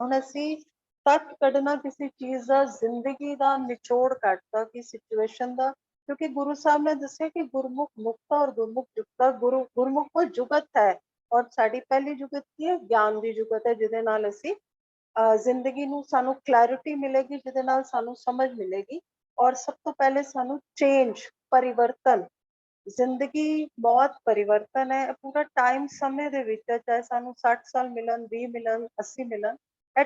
ਹੁਣ ਅਸੀਂ ਤਤ ਕੱਢਣਾ ਕਿਸੇ ਚੀਜ਼ ਦਾ, ਜ਼ਿੰਦਗੀ ਦਾ ਨਿਚੋੜ ਕੱਢਦਾ ਕਿ ਸਿਚੁਏਸ਼ਨ ਦਾ, ਕਿਉਂਕਿ ਗੁਰੂ ਸਾਹਿਬ ਨੇ ਦੱਸਿਆ ਕਿ ਗੁਰਮੁਖ ਮੁਕਤਾ ਔਰ ਗੁਰਮੁਖ ਜੁਗਤਾ। ਗੁਰਮੁਖ ਉਹ ਜੁਗਤ ਹੈ, ਔਰ ਸਾਡੀ ਪਹਿਲੀ ਜੁਗਤ ਕੀ ਹੈ? ਗਿਆਨ ਦੀ ਜੁਗਤ ਹੈ, ਜਿਹਦੇ ਨਾਲ ਅਸੀਂ ਜ਼ਿੰਦਗੀ ਨੂੰ ਸਾਨੂੰ ਕਲੈਰਿਟੀ ਮਿਲੇਗੀ, ਜਿਹਦੇ ਨਾਲ ਸਾਨੂੰ ਸਮਝ ਮਿਲੇਗੀ। ਔਰ ਸਭ ਤੋਂ ਪਹਿਲੇ ਸਾਨੂੰ ਚੇਂਜ, ਪਰਿਵਰਤਨ, ਜ਼ਿੰਦਗੀ ਬਹੁਤ ਪਰਿਵਰਤਨ ਹੈ। ਪੂਰਾ ਟਾਈਮ ਸਮੇਂ ਦੇ ਵਿੱਚ ਹੈ, ਚਾਹੇ ਸਾਨੂੰ 60 ਸਾਲ ਮਿਲਣ, 20 ਮਿਲਣ, 80 ਮਿਲਣ, ਇਹ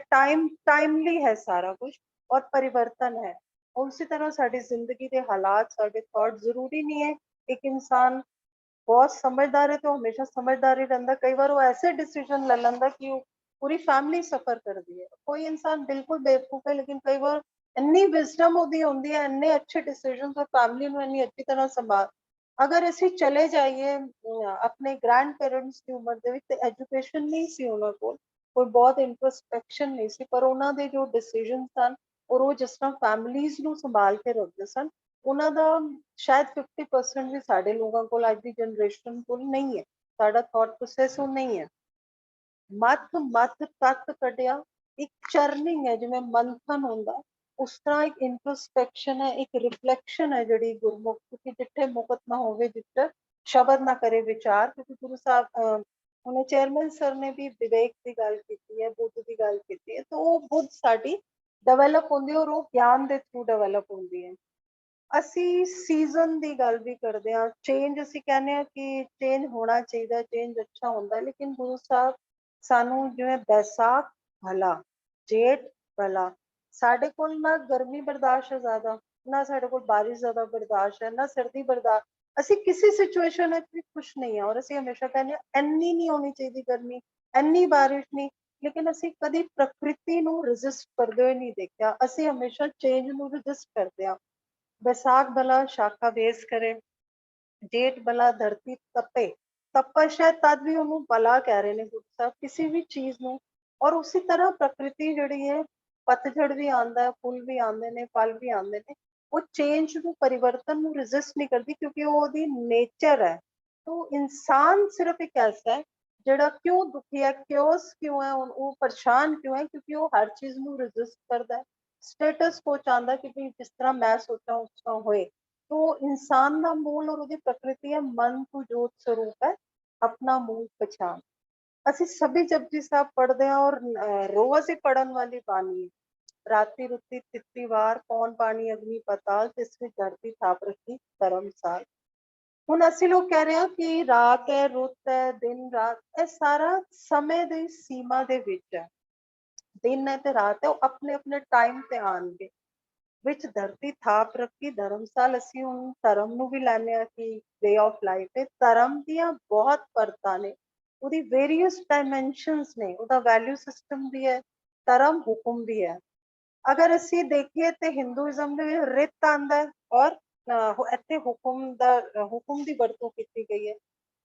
ਟਾਈਮਲੀ ਹੈ ਸਾਰਾ ਕੁਝ, ਔਰ ਪਰਿਵਰਤਨ ਹੈ। ਉਸੇ ਤਰ੍ਹਾਂ ਸਾਡੀ ਜ਼ਿੰਦਗੀ ਦੇ ਹਾਲਾਤ, ਸਾਡੇ ਥਾਟ, ਜ਼ਰੂਰੀ ਨਹੀਂ ਹੈ ਇੱਕ ਇਨਸਾਨ ਬਹੁਤ ਸਮਝਦਾਰ ਹੈ तो हमेशा समझदार ही रहता, कई बार वो ऐसे डिसीजन ले लेंदा कि वो पूरी फैमिली सफर करती है। कोई इंसान बिल्कुल बेवकूफ है, लेकिन कई बार इन्नी विजडम होती है, इन्ने अच्छे डिसीजन और फैमिली में इन्नी अच्छी तरह संभाल। अगर ਅਸੀਂ ਚਲੇ ਜਾਈਏ ਆਪਣੇ ਗ੍ਰੈਂਡ ਪੇਰੈਂਟਸ ਦੀ ਉਮਰ ਦੇ ਵਿੱਚ, ਤੇ ਐਜੂਕੇਸ਼ਨ ਨਹੀਂ ਸੀ ਉਹਨਾਂ ਕੋਲ, ਕੋਈ ਬਹੁਤ ਇੰਟਰਸਪੈਕਸ਼ਨ ਨਹੀਂ ਸੀ, ਪਰ ਉਹਨਾਂ ਦੇ ਜੋ ਡਿਸੀਜਨ ਸਨ, ਔਰ ਉਹ ਜਿਸ ਤਰ੍ਹਾਂ ਫੈਮਿਲੀਜ਼ ਨੂੰ ਸੰਭਾਲ ਕੇ ਰੱਖਦੇ ਸਨ, ਉਹਨਾਂ ਦਾ ਸ਼ਾਇਦ 50% ਵੀ ਸਾਡੇ ਲੋਕਾਂ ਕੋਲ, ਅੱਜ ਦੀ ਜਨਰੇਸ਼ਨ ਕੋਲ ਨਹੀਂ ਹੈ। ਸਾਡਾ ਥਾਟ ਪ੍ਰੋਸੈਸ ਉਹ ਨਹੀਂ ਹੈ। ਮਤ ਮਤ ਤੱਤ ਕੱਢਿਆ, ਇੱਕ ਚਰਨਿੰਗ ਹੈ, ਜਿਵੇਂ ਮੰਥਨ ਹੁੰਦਾ, ਉਸ ਤਰ੍ਹਾਂ ਇੱਕ ਇੰਟਰਸਪੈਕਸ਼ਨ ਹੈ, ਇੱਕ ਰਿਫਲੈਕਸ਼ਨ ਹੈ ਜਿਹੜੀ ਗੁਰਮੁਖ, ਕਿਉਂਕਿ ਜਿੱਥੇ ਮੁਕਤ ਨਾ ਹੋਵੇ, ਜਿੱਥੇ ਸ਼ਬਦ ਨਾ ਕਰੇ ਵਿਚਾਰ। ਕਿਉਂਕਿ ਗੁਰੂ ਸਾਹਿਬ ਉਹਨੇ ਚੇਅਰਮੈਨ ਸਰ ਨੇ ਵੀ ਵਿਵੇਕ ਦੀ ਗੱਲ ਕੀਤੀ ਹੈ, ਬੁੱਧ ਦੀ ਗੱਲ ਕੀਤੀ ਹੈ, ਤਾਂ ਉਹ ਬੁੱਧ ਸਾਡੀ ਡਿਵੈਲਪ ਹੁੰਦੀ ਹੈ, ਔਰ ਉਹ ਗਿਆਨ ਦੇ ਥਰੂ ਡਿਵੈਲਪ ਹੁੰਦੀ ਹੈ। ਅਸੀਂ ਸੀਜ਼ਨ ਦੀ ਗੱਲ ਵੀ ਕਰਦੇ ਹਾਂ, ਚੇਂਜ ਅਸੀਂ ਕਹਿੰਦੇ ਹਾਂ ਕਿ ਚੇਂਜ ਹੋਣਾ ਚਾਹੀਦਾ, ਚੇਂਜ ਅੱਛਾ ਹੁੰਦਾ, ਲੇਕਿਨ ਗੁਰੂ ਸਾਹਿਬ ਸਾਨੂੰ ਜਿਵੇਂ ਬੈਸਾਖ ਭਲਾ, ਜੇਠ ਭਲਾ, ਸਾਡੇ ਕੋਲ ਨਾ ਗਰਮੀ ਬਰਦਾਸ਼ਤ ਹੈ ਜ਼ਿਆਦਾ, ਨਾ ਸਾਡੇ ਕੋਲ ਬਾਰਿਸ਼ ਜ਼ਿਆਦਾ ਬਰਦਾਸ਼ਤ ਹੈ, ਨਾ ਸਰਦੀ ਬਰਦਾਸ਼ਤ। ਅਸੀਂ ਕਿਸੇ ਸਿਚੁਏਸ਼ਨ ਵਿੱਚ ਵੀ ਖੁਸ਼ ਨਹੀਂ ਹਾਂ, ਔਰ ਅਸੀਂ ਹਮੇਸ਼ਾ ਕਹਿੰਦੇ ਹਾਂ ਇੰਨੀ ਨਹੀਂ ਹੋਣੀ ਚਾਹੀਦੀ ਗਰਮੀ, ਇੰਨੀ ਬਾਰਿਸ਼ ਨਹੀਂ, ਲੇਕਿਨ ਅਸੀਂ ਕਦੀ ਪ੍ਰਕਿਰਤੀ ਨੂੰ ਰੈਜ਼ਿਸਟ ਕਰਦੇ ਹੋਏ ਨਹੀਂ ਦੇਖਿਆ। ਅਸੀਂ ਹਮੇਸ਼ਾ ਚੇਂਜ ਨੂੰ ਰੈਜ਼ਿਸਟ ਕਰਦੇ ਹਾਂ। बैसाख भला शाखा बेस करे, जेठ भला धरती तपे, तपस्या तद भी ਉਹਨੂੰ ਭਲਾ ਕਹਿ ਰਹੇ ਨੇ ਗੁਰੂ ਸਾਹਿਬ ਕਿਸੇ ਵੀ ਚੀਜ਼ ਨੂੰ। ਔਰ ਉਸੇ ਤਰ੍ਹਾਂ ਪ੍ਰਕਿਰਤੀ ਜਿਹੜੀ ਹੈ, ਪਤਝੜ ਵੀ ਆਉਂਦਾ ਹੈ, ਫੁੱਲ ਵੀ ਆਉਂਦੇ ਨੇ, ਫਲ ਵੀ ਆਉਂਦੇ ਨੇ, ਉਹ ਚੇਂਜ ਨੂੰ, ਪਰਿਵਰਤਨ ਨੂੰ ਰੈਜ਼ਿਸਟ ਨਹੀਂ ਕਰਦੀ, ਕਿਉਂਕਿ ਉਹ ਉਹਦੀ ਨੇਚਰ ਹੈ। तो इंसान सिर्फ एक ऐसा है ਜਿਹੜਾ क्यों दुखी है, क्यों है, वो परेशान क्यों है, क्योंकि वो हर चीज ਨੂੰ ਰੈਜ਼ਿਸਟ ਕਰਦਾ ਹੈ। स्टेटस को चाहता कि भी जिस तरह मैं सोचा उस तरह होए। तो इंसान का मूल और उसकी प्रकृति है मन तू जोत स्वरूप है, अपना मूल पहचान। ਅਸੀਂ सभी जपजी साहब पढ़ते हैं, और रोज ही पढ़न वाली बानी है। राति रुति तित्ती वार, पौन पानी अग्नि पताल, तिसवी धरती थाप रखी धर्मसाल। ਹੁਣ ਅਸੀਂ ਲੋਕ ਕਹਿ ਰਹੇ ਹਾਂ ਕਿ ਰਾਤ ਹੈ, ਰੁੱਤ ਹੈ, ਦਿਨ ਰਾਤ, ਇਹ ਸਾਰਾ ਸਮੇਂ ਦੀ ਸੀਮਾ ਦੇ ਵਿੱਚ ਹੈ। दिन है ते रात है, अपने अपने टाइम ते आएंगे। विच धरती थाप रखी धर्मसाल। ਅਸੀਂ ਹੁਣ ਧਰਮ ਨੂੰ ਵੀ ਲੈਣੇ ਆ ਕਿ ਵੇ ਆਫ ਲਾਈਫ ਹੈ। ਧਰਮ ਦੀਆਂ ਬਹੁਤ ਪਰਤਾਂ ਨੇ, ਉਹਦੀ ਵੇਰੀਅਸ ਡਾਇਮੈਂਸ਼ਨਸ ਨੇ, ਉਹਦਾ ਵੈਲਿਊ ਸਿਸਟਮ ਵੀ ਹੈ, ਧਰਮ ਹੁਕਮ ਵੀ ਹੈ। ਅਗਰ ਅਸੀਂ ਦੇਖੀਏ ਤੇ ਹਿੰਦੂਇਜ਼ਮ ਦੇ ਵਿੱਚ ਰਿਤ ਆਂਦਾ ਹੈ, ਔਰ ਇੱਥੇ ਹੁਕਮ ਦੀ ਵਰਤੋਂ ਕੀਤੀ ਗਈ ਹੈ।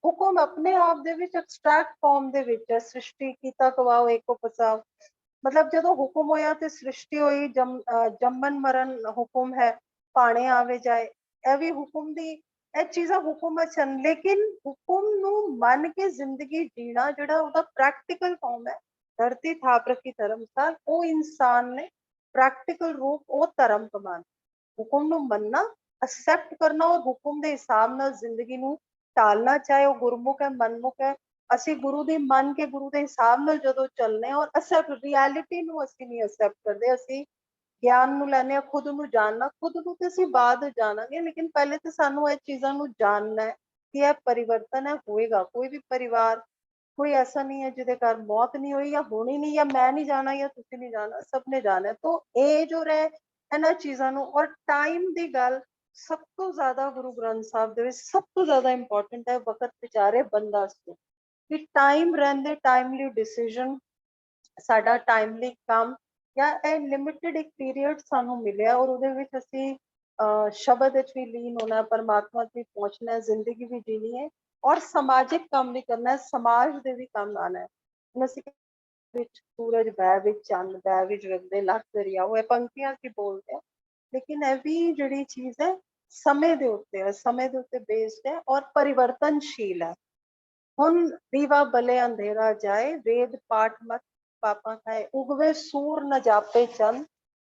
ਹੁਕਮ ਆਪਣੇ ਆਪ ਦੇ ਵਿੱਚ ਐਬਸਟ੍ਰੈਕਟ ਫਾਰਮ ਦੇ ਵਿੱਚ ਹੈ, ਸ੍ਰਿਸ਼ਟੀ ਕੀਤਾ ਕਵਾਓ ਏਕੋ ਪਸਾਓ। मतलब जो हुक्म होया ते सृष्टि हुई, जम्मन मरण हुक्म है, पाने आवे जाए, यह भी हुक्म दी, यह चीज़ां हुक्म छन। लेकिन हुक्म नू मन के जिंदगी जीना जिहड़ा उहदा प्रैक्टिकल फॉर्म है, धरती थाप रखी धर्मसाल, वो इंसान ने प्रैक्टिकल रूप वो धर्म कमान। हुक्म नू मनना, एक्सेप्ट करना, और हुक्म दे हिसाब नाल जिंदगी नू टालना, चाहे वो गुरमुख है, मनमुख है। ਅਸੀਂ ਗੁਰੂ ਦੀ ਮੰਨ ਕੇ ਗੁਰੂ ਦੇ ਹਿਸਾਬ ਨਾਲ ਜਦੋਂ ਚੱਲਨੇ, ਔਰ ਅਸੈਪਟ ਰਿਐਲਿਟੀ ਨੂੰ ਅਸੀਂ ਨਹੀਂ ਅਸੈਪਟ ਕਰਦੇ, ਅਸੀਂ ਗਿਆਨ ਨੂੰ ਲੈਣੇ ਆ, ਖੁਦ ਨੂੰ ਜਾਣਨਾ, ਖੁਦ ਨੂੰ ਤੇ ਅਸੀਂ ਬਾਅਦ ਜਾਣਾਂਗੇ, ਲੇਕਿਨ ਪਹਿਲੇ ਤੇ ਸਾਨੂੰ ਇਹ ਚੀਜ਼ਾਂ ਨੂੰ ਜਾਣਨਾ ਹੈ ਕਿ ਇਹ ਪਰਿਵਰਤਨ ਹੈ, ਹੋਏਗਾ। ਕੋਈ ਵੀ ਪਰਿਵਾਰ, ਕੋਈ ऐसा नहीं है ਜਿਹਦੇ ਘਰ ਮੌਤ ਨਹੀਂ ਹੋਈ, ਜਾਂ ਹੋਣੀ ਨਹੀਂ, ਜਾਂ ਮੈਂ ਨਹੀਂ ਜਾਣਾ ਜਾਂ ਤੁਸੀਂ ਨਹੀਂ ਜਾਣਾ, ਸਭ ਨੇ ਜਾਣਾ ਹੈ। तो ਇਹ ਜੋ ਰਹਿ ਇਹਨਾਂ ਚੀਜ਼ਾਂ ਨੂੰ, ਔਰ ਟਾਈਮ ਦੀ ਗੱਲ ਸਭ ਤੋਂ ਜ਼ਿਆਦਾ ਗੁਰੂ ਗ੍ਰੰਥ ਸਾਹਿਬ ਦੇ ਵਿੱਚ ਸਭ ਤੋਂ ਜ਼ਿਆਦਾ ਇੰਪੋਰਟੈਂਟ ਹੈ ਵਕਤ ਵਿਚਾਰੇ ਬੰਦਾ ਸੀ, ਕਿ ਟਾਈਮ ਰਹਿੰਦੇ ਟਾਈਮਲੀ ਡਿਸੀਜਨ, ਸਾਡਾ ਟਾਈਮਲੀ ਕੰਮ, ਜਾਂ ਇਹ ਲਿਮਿਟਿਡ ਇੱਕ ਪੀਰੀਅਡ ਸਾਨੂੰ ਮਿਲਿਆ, ਔਰ ਉਹਦੇ ਵਿੱਚ ਅਸੀਂ ਸ਼ਬਦ ਵਿੱਚ ਵੀ ਲੀਨ ਹੋਣਾ, ਪਰਮਾਤਮਾ ਤੱਕ ਪਹੁੰਚਣਾ ਹੈ, ਜ਼ਿੰਦਗੀ ਵੀ ਜੀਣੀ ਹੈ, ਔਰ ਸਮਾਜਿਕ ਕੰਮ ਵੀ ਕਰਨਾ ਹੈ, ਸਮਾਜ ਦੇ ਵੀ ਕੰਮ ਆਉਣਾ ਹੈ। ਹੁਣ ਅਸੀਂ ਵਿੱਚ ਸੂਰਜ ਬਹਿ ਵਿੱਚ ਚੰਨ ਬਹਿ ਵਿੱਚ ਵਗਦੇ ਲੱਖ ਦਰਿਆਓ, ਇਹ ਪੰਕਤੀਆਂ ਕੀ ਬੋਲਦੇ ਆ, ਲੇਕਿਨ ਇਹ ਵੀ ਜਿਹੜੀ ਚੀਜ਼ ਹੈ ਸਮੇਂ ਦੇ ਉੱਤੇ ਹੈ, ਸਮੇਂ ਦੇ ਉੱਤੇ ਬੇਸਡ ਹੈ ਔਰ ਪਰਿਵਰਤਨਸ਼ੀਲ ਹੈ। ਹੁਣ ਦੀਵਾ ਬਲੇ ਅੰਧੇਰਾ ਜਾਏ, वेद पाठ मत पापा खाए, उगवे सूर न जापे चंद,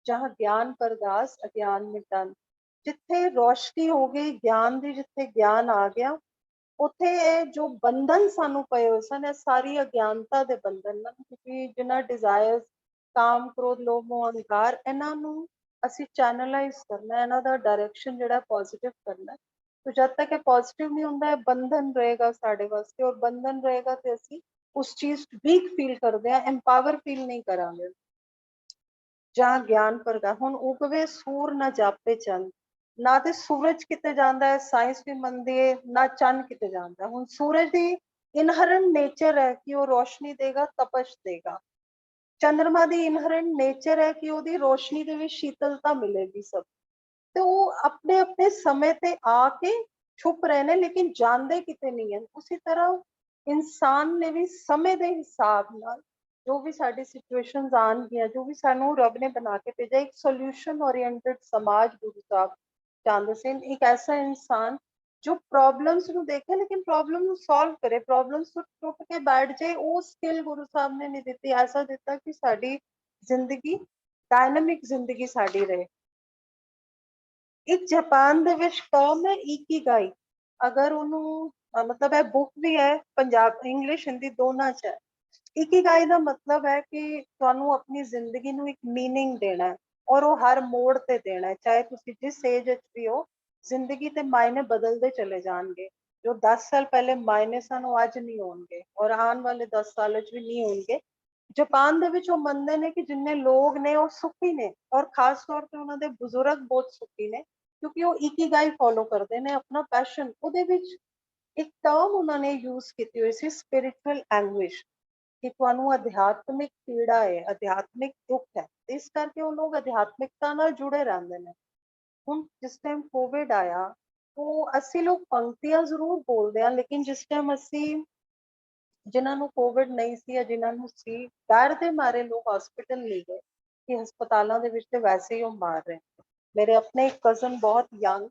जहाँ ज्ञान परदास अज्ञान मिटन। जिथे रोशनी हो गई ज्ञान दी, जिथे ज्ञान आ गया, ਉੱਥੇ ਇਹ ਜੋ ਬੰਧਨ ਸਾਨੂੰ ਪਏ ਹੋਏ ਸਨ, ਇਹ ਸਾਰੀ ਅਗਿਆਨਤਾ ਦੇ ਬੰਧਨ ਹਨ, ਕਿਉਂਕਿ ਜਿਨ੍ਹਾਂ ਡਿਜ਼ਾਇਰਸ, ਕਾਮ, ਕ੍ਰੋਧ, ਲੋਭ, ਮੋਹ, ਅਹੰਕਾਰ, ਇਹਨਾਂ ਨੂੰ ਅਸੀਂ ਚੈਨਲਾਈਜ਼ ਕਰਨਾ, ਇਹਨਾਂ ਦਾ ਡਾਇਰੈਕਸ਼ਨ ਜਿਹੜਾ ਪੋਜ਼ਿਟਿਵ ਕਰਨਾ। तो जब तक ये पॉजिटिव नहीं होता है, बंधन रहेगा साढ़े वास्ते, और बंधन रहेगा तो असी उस चीज वीक फील करते हैं, एम्पावर फील नहीं करांगे। जहाँ ज्ञान परगा, हुण उगवे सूर ना जापे चंद, ना ते सूरज किते जांदा है, साइंस भी मनदी है, ना चंद किते जांदा है। हुण सूरज दी इनहरेंट नेचर है कि वो रोशनी देगा, तपश देगा। चंद्रमा दी इनहरेंट नेचर है कि ओदी रोशनी दे विच शीतलता मिलेगी सब। तो वो अपने अपने समय ते आके छुप रहे ने, लेकिन जानते किते नहीं है। उसी तरह इंसान ने भी समय के हिसाब नाल जो भी साडी सिचुएशंस आनगियां, जो भी सानू रब ने बना के भेजा, एक सोल्यूशन ओरिएंटेड समाज गुरु साहब चाहते थे। एक ऐसा इंसान जो प्रॉब्लम्स नू देखे लेकिन प्रॉब्लम नू सॉल्व करे, प्रॉब्लम्स तो चुप के बैठ जाए, वो स्किल गुरु साहब ने नहीं दी। ऐसा दिता कि साडी जिंदगी डायनामिक जिंदगी साडी रहे। एक जापान दे विच टर्म है इकिगाई, अगर उन्होंने मतलब है बुक भी है, पंजाब इंग्लिश हिंदी दोनों च है। इकिगाई का मतलब है कि तुहानू अपनी जिंदगी नू एक मीनिंग देना है, और वो हर मोड़ ते देना है, चाहे तुसी जिस एज विच भी हो। जिंदगी ते मायने बदलते चले जाएंगे, जो 10 साल पहले मायने सन वो अज नहीं होंगे, और आने वाले 10 साल भी नहीं होंगे। जापान दे विच वो मनदे ने कि जिन्ने लोग ने वो सुखी ने, और खास तौर पे उन्हां दे बुजुर्ग बहुत सुखी ने, क्योंकि वो इकिगाई फॉलो करते हैं अपना पैशन। ਉਹਦੇ ਵਿੱਚ ਇੱਕ ਟਰਮ ਉਹਨਾਂ ਨੇ ਯੂਜ਼ ਕੀਤੀ ਹੋਈ ਸੀ, ਸਪਿਰਿਚੁਅਲ ਐਂਗੁਇਸ਼, ਕਿ ਤੁਹਾਨੂੰ ਅਧਿਆਤਮਿਕ ਪੀੜਾ ਹੈ, ਅਧਿਆਤਮਿਕ ਦੁੱਖ ਹੈ, ਇਸ ਕਰਕੇ ਉਹ ਲੋਕ ਅਧਿਆਤਮਿਕਤਾ ਨਾਲ ਜੁੜੇ ਰਹਿੰਦੇ ਨੇ। ਹੁਣ ਜਿਸ ਟਾਈਮ ਕੋਵਿਡ ਆਇਆ, ਉਹ ਅਸੀਂ ਲੋਕ ਪੰਕਤੀਆਂ ਜ਼ਰੂਰ ਬੋਲਦੇ ਹਾਂ, ਲੇਕਿਨ ਜਿਸ ਟਾਈਮ ਅਸੀਂ ਜਿਨ੍ਹਾਂ ਨੂੰ ਕੋਵਿਡ ਨਹੀਂ ਸੀ ਜਾਂ ਜਿਨ੍ਹਾਂ ਨੂੰ ਸੀ, ਡਰ ਦੇ ਮਾਰੇ ਲੋਕ ਹਸਪੀਟਲ ਨਹੀਂ ਗਏ, ਕਿ ਹਸਪਤਾਲਾਂ ਦੇ ਵਿੱਚ ਤੇ ਵੈਸੇ ਹੀ ਉਹ ਮਾਰ ਰਹੇ। मेरे अपने एक कजन बहुत यंग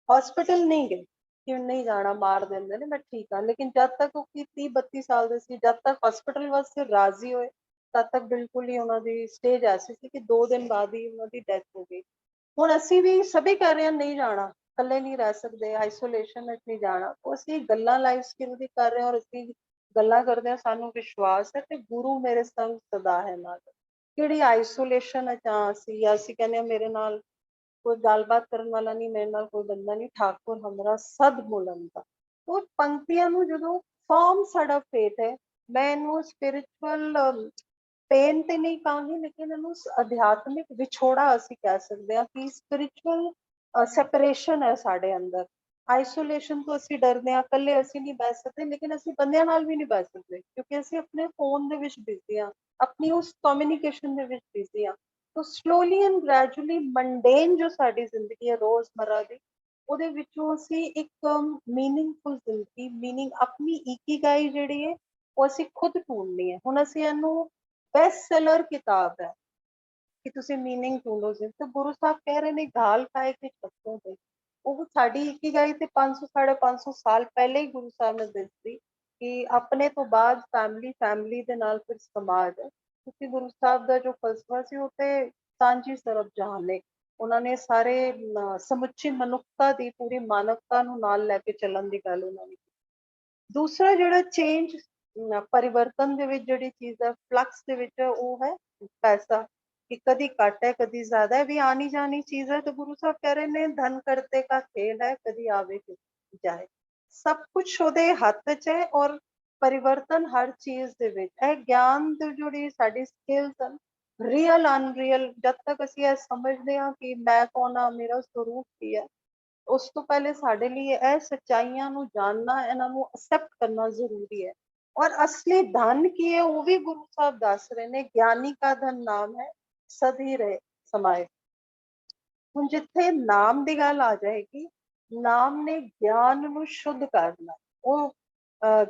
हॉस्पिटल नहीं गए कि नहीं जाना, मार देंगे ने, मैं ठीक हाँ, लेकिन जब तक वो 30-32 साल दे सी, जब तक हॉस्पिटल वास्ते राजी होए, तब तक बिल्कुल ही उन्होंने स्टेज ऐसी थी कि 2 दिन बाद ही उन्होंने डेथ हो गई। हुण असी भी सभी कह रहे हैं नहीं जाना, कल्ले नहीं रह सकते, आइसोलेशन में नहीं जाना, तो असी गल्लां लाइफ स्किल दी कर रहे हैं, और असी गल्लां करदे हां, सानू विश्वास है कि गुरु मेरे संग सदा है नाल। किहड़ी आइसोलेशन च असी, असी कहने मेरे नाल कोई गलबात करने वाला नहीं, मेरे नाल कोई बंदा नहीं, ठाकुर हमरा सद मुलन दा। तो पंक्तियां नू जदों फॉर्म साडा फेथ है, मैं इनू स्पिरिचुअल पेन ते नहीं कहांगी, लेकिन इनू अध्यात्मिक विछोड़ा असी कह सकते हैं कि स्पिरिचुअल सैपरेशन है साडे अंदर। आइसोलेशन तो असी डरदे हां, कल्ले असी नहीं बह सकते, लेकिन असी बंदियां नाल भी नहीं बह सकते, क्योंकि असी अपने फोन दे विच बिजी हां, अपनी उस कम्युनिकेशन दे विच बिजी हां। तो स्लोली एंड ग्रैजुअली मंडेन जो साडी जिंदगी है रोजमर्रा दी, ਉਹਦੇ ਵਿੱਚੋਂ ਅਸੀਂ ਇੱਕ ਮੀਨਿੰਗਫੁਲ ਜ਼ਿੰਦਗੀ, ਮੀਨਿੰਗ ਆਪਣੀ ਇਕੀਗਾਈ ਜਿਹੜੀ ਹੈ ਉਹ ਅਸੀਂ ਖੁਦ ਢੂੰਡਣੀ ਹੈ। ਹੁਣ ਅਸੀਂ ਇਹਨੂੰ ਬੈਸਟ ਸੈਲਰ ਕਿਤਾਬ ਹੈ ਕਿ ਤੁਸੀਂ ਮੀਨਿੰਗ ਢੂੰਡੋ ਜੀ, ਤੇ ਗੁਰੂ ਸਾਹਿਬ ਕਹਿ ਰਹੇ ਨੇ ਗਾਲ ਖਾਏ ਕਿ ਚੱਕੋ ਤੇ, ਉਹ ਸਾਡੀ ਇਕੀਗਾਈ ਤੇ 500-550 ਸਾਲ ਪਹਿਲੇ ਹੀ ਗੁਰੂ ਸਾਹਿਬ ਨੇ ਦਿੱਤੀ ਕਿ ਆਪਣੇ ਤੋਂ ਬਾਅਦ ਫੈਮਿਲੀ, ਫੈਮਿਲੀ ਦੇ ਨਾਲ ਫਿਰ ਸਮਾਜ ਹੈ। क्योंकि गुरु साहब का जो फलसफा सी वो सांझी सरब जहान ने, उन्होंने सारे समुची मनुखता दी, पूरी मानवता नूं नाल लैके चलन दी गल उन्होंने। दूसरा जिहड़ा चेंज परिवर्तन दे विच जिहड़ी चीज़ है, फ्लक्स दे विच है, वो है पैसा। कि कभी घट है कभी ज्यादा है, भी आनी जानी चीज है। तो गुरु साहब कह रहे ने धन करते का खेल है, कभी आवे कभी जाए, सब कुछ ਉਹਦੇ ਹੱਥ 'ਚ ਹੈ। ਔਰ परिवर्तन हर चीज ਦੇ ਵਿੱਚ ਹੈ। ਗਿਆਨ ਦੀ ਜਿਹੜੀ ਸਾਡੀ ਸਕਿੱਲਸ ਹਨ, ਰੀਅਲ ਅਨਰੀਅਲ, ਜਦ ਤੱਕ ਅਸੀਂ ਇਹ ਸਮਝਦੇ ਹਾਂ ਕਿ ਮੈਂ ਕੌਣ ਹਾਂ, ਮੇਰਾ ਸਰੂਪ ਕੀ ਹੈ, ਉਸ ਤੋਂ ਪਹਿਲੇ ਸਾਡੇ ਲਈ ਇਹ ਸੱਚਾਈਆਂ ਨੂੰ ਜਾਣਨਾ, ਇਹਨਾਂ ਨੂੰ ਅਸੈਪਟ ਕਰਨਾ ਜ਼ਰੂਰੀ ਹੈ। ਔਰ ਅਸਲੀ ਧਨ ਕੀ ਹੈ ਉਹ ਵੀ ਗੁਰੂ ਸਾਹਿਬ ਦੱਸ ਰਹੇ ਨੇ, ਗਿਆਨੀ का धन नाम है ਸਦੀ ਰਹੇ ਸਮਾਏ। ਹੁਣ ਜਿੱਥੇ ਨਾਮ ਦੀ ਗੱਲ ਆ ਜਾਏਗੀ, ਨਾਮ ਨੇ ਗਿਆਨ ਨੂੰ ਸ਼ੁੱਧ ਕਰਨਾ, ਉਹ